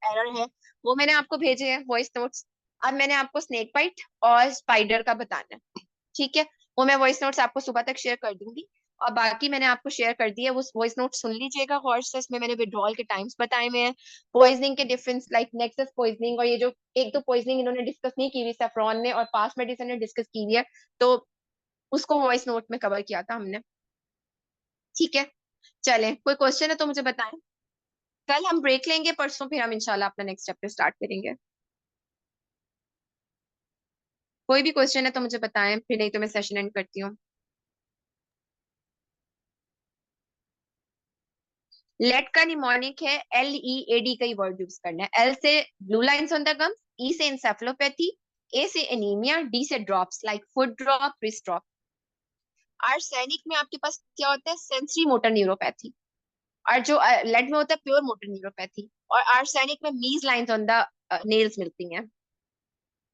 एरर है वो मैंने आपको भेजे हैं वॉइस नोट्स। अब मैंने आपको स्नेक बाइट और स्पाइडर का बताना है, ठीक है। वो मैं वॉइस नोट्स आपको सुबह तक शेयर कर दूंगी, और बाकी मैंने आपको शेयर कर दिया, वो वॉइस नोट सुन लीजिएगा गौर से। इसमें मैंने विड्रॉल के टाइम्स बताए हुए हैं, पॉइजनिंग के डिफरेंस लाइक नेक्सस पॉइजनिंग, और ये जो एक दो पॉइजनिंग इन्होंने डिस्कस नहीं की हुई सैफ्रॉन ने और पास्ट मेडिसिन ने डिस्कस की हुई है, तो उसको वॉइस नोट में कवर किया था हमने। ठीक है, चलें, कोई क्वेश्चन है तो मुझे बताएं। कल हम ब्रेक लेंगे, परसों फिर हम इंशाल्लाह अपना नेक्स्ट चैप्टर स्टार्ट करेंगे। कोई भी क्वेश्चन है तो मुझे बताएं, फिर नहीं तो मैं सेशन एंड करती हूँ। लेट का निमोनिक है, LEAD का ही वर्ड यूज करना है। एल से blue lines on the gums, E से इंसेफलोपैथी, ए से एनीमिया, डी से drops like foot drop, wrist drop. Arsenic में आपके पास क्या होता है, सेंसरी मोटर न्यूरोपैथी। और जो लेड में होता है प्योर मोटर न्यूरोपैथी। और आर्सेनिक में मीज लाइंस ऑन द नेल्स मिलती हैं।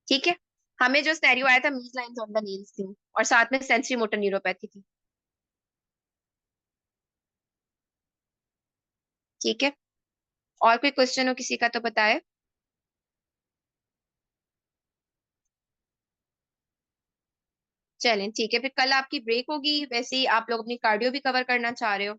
ठीक है, हमें जो स्टेरियो आया था मीज लाइंस ऑन द नेल्स थी, और साथ में सेंसरी मोटर न्यूरोपैथी थी। ठीक है, और कोई क्वेश्चन हो किसी का तो बताए। चलें ठीक है, फिर कल आपकी ब्रेक होगी। वैसे ही आप लोग अपनी कार्डियो भी कवर करना चाह रहे हो।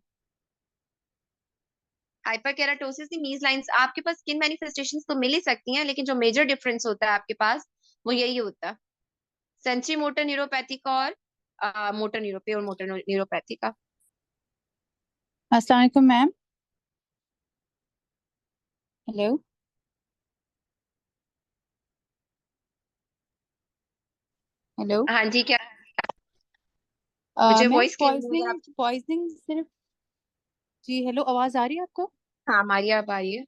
हाइपरकेराटोसिस की मीज लाइंस आपके पास स्किन मैनिफेस्टेशंस तो मिल ही सकती हैं, लेकिन जो मेजर डिफरेंस होता है आपके पास वो यही होता है, सेंसरी मोटर न्यूरोपैथी का और मोटर न्यूरोपी और मोटर न्यूरोपैथी का। अस्सलाम वालेकुम मैम। हेलो। हेलो। हाँ जी, क्या मुझे मैम वॉइस क्लियर नहीं है पॉइजनिंग आपकी। पॉइजनिंग सिर्फ। जी हेलो, आवाज आ रही है आपको? हाँ, हमारी आप आ रही है।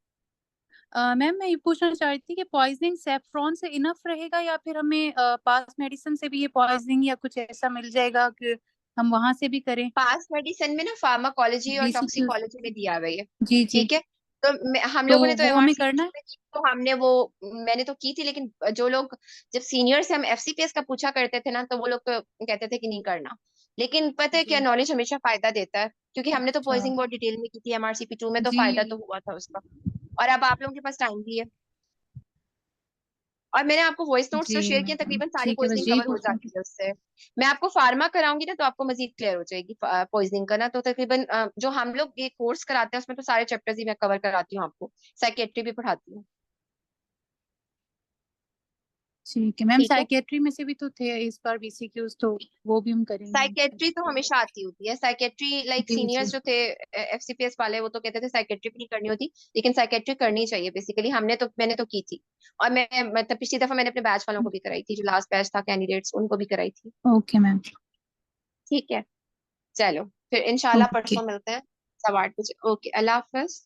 मैम मैं ये पूछना चाह रही थी कि पॉइजनिंग सेफ्रॉन से इनफ रहेगा या फिर हमें पास मेडिसिन से भी ये पॉइजनिंग या कुछ ऐसा मिल जाएगा कि हम वहां से भी करें? पास मेडिसिन में ना फार्माकोलॉजी और बीसीक्यू। टॉक्सिकोलॉजी में दिया हुआ है। जी जी। ठीक है, तो हम तो लोगों ने तो वो हमें MRCP करना है। में की, तो हमने वो मैंने तो की थी, लेकिन जो लोग जब सीनियर से हम FCPS का पूछा करते थे ना, तो वो लोग तो कहते थे कि नहीं करना। लेकिन पता है क्या, जी। नॉलेज हमेशा फायदा देता है, क्योंकि हमने तो अच्छा। पॉइजनिंग बहुत डिटेल में की थी MRCP 2 में, तो फायदा तो जी हुआ था उसका। और अब आप लोगों के पास टाइम भी है, और मैंने आपको वॉइस नोट्स जी तो शेयर किए, मैम तकरीबन सारी ठीक है, पॉइजनिंग बस यही कवर हो पूछना था। जाती है उससे। मैं आपको फार्मा कराऊंगी ना, तो आपको मजीद क्लियर हो जाएगी पॉइजनिंग का ना, तो तकरीबन जो हम लोग ये कोर्स कराते हैं उसमें तो सारे चैप्टर्स ही मैं कवर कराती हूँ आपको। साइकेट्री भी पढ़ाती हूँ। ठीक है मैम, ठीक है, साइकेट्री में से भी तो थे इस बार बीसीक्यूज, तो वो भी हम करेंगे साइकेट्री तो इंशाल्लाह। हमेशा आती होती है। साइकेट्री लाइक जी जी। सीनियर्स जो थे FCPS वाले, वो तो कहते थे साइकेट्री भी नहीं करनी होती, लेकिन साइकेट्री करनी चाहिए बेसिकली। मैंने तो की थी, और मैं मतलब पिछली दफा मैंने अपने बैच वालों को भी कराई थी, जो लास्ट बैच था कैंडिडेट्स उनको भी कराई थी। Okay ma'am. ठीक है, चलो फिर इंशाल्लाह ओके। परसों मिलते हैं 8:15 बजे। ओके, अल्लाह हाफिज।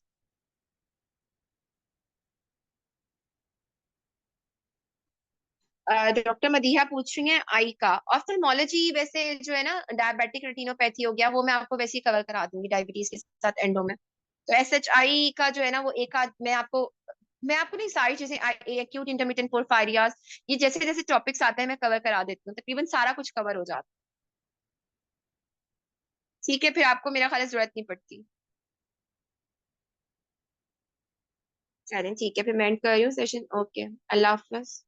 डॉक्टर मदीहा पूछ रही हैं आई का ऑफ्थल्मोलॉजी। वैसे जो है ना डायबिटिक रेटिनोपैथी हो गया, वो मैं आपको वैसे ही कवर करा दूंगी डायबिटीज के साथ एंडो में। तो SHI का जो है ना वो एक आध मैं आपको नहीं, सारी चीजें एक्यूट इंटरमिटेंट पोर्फायरियास, ये जैसे जैसे टॉपिक्स आते हैं मैं कवर करा देती हूँ, तकरीबन सारा कुछ कवर हो जाता है। ठीक है, फिर आपको मेरा ख्याल है जरूरत नहीं पड़ती। चलें ठीक है, फिर मैं एंड कर रही हूँ सेशन। ओके, अल्लाह हाफिज।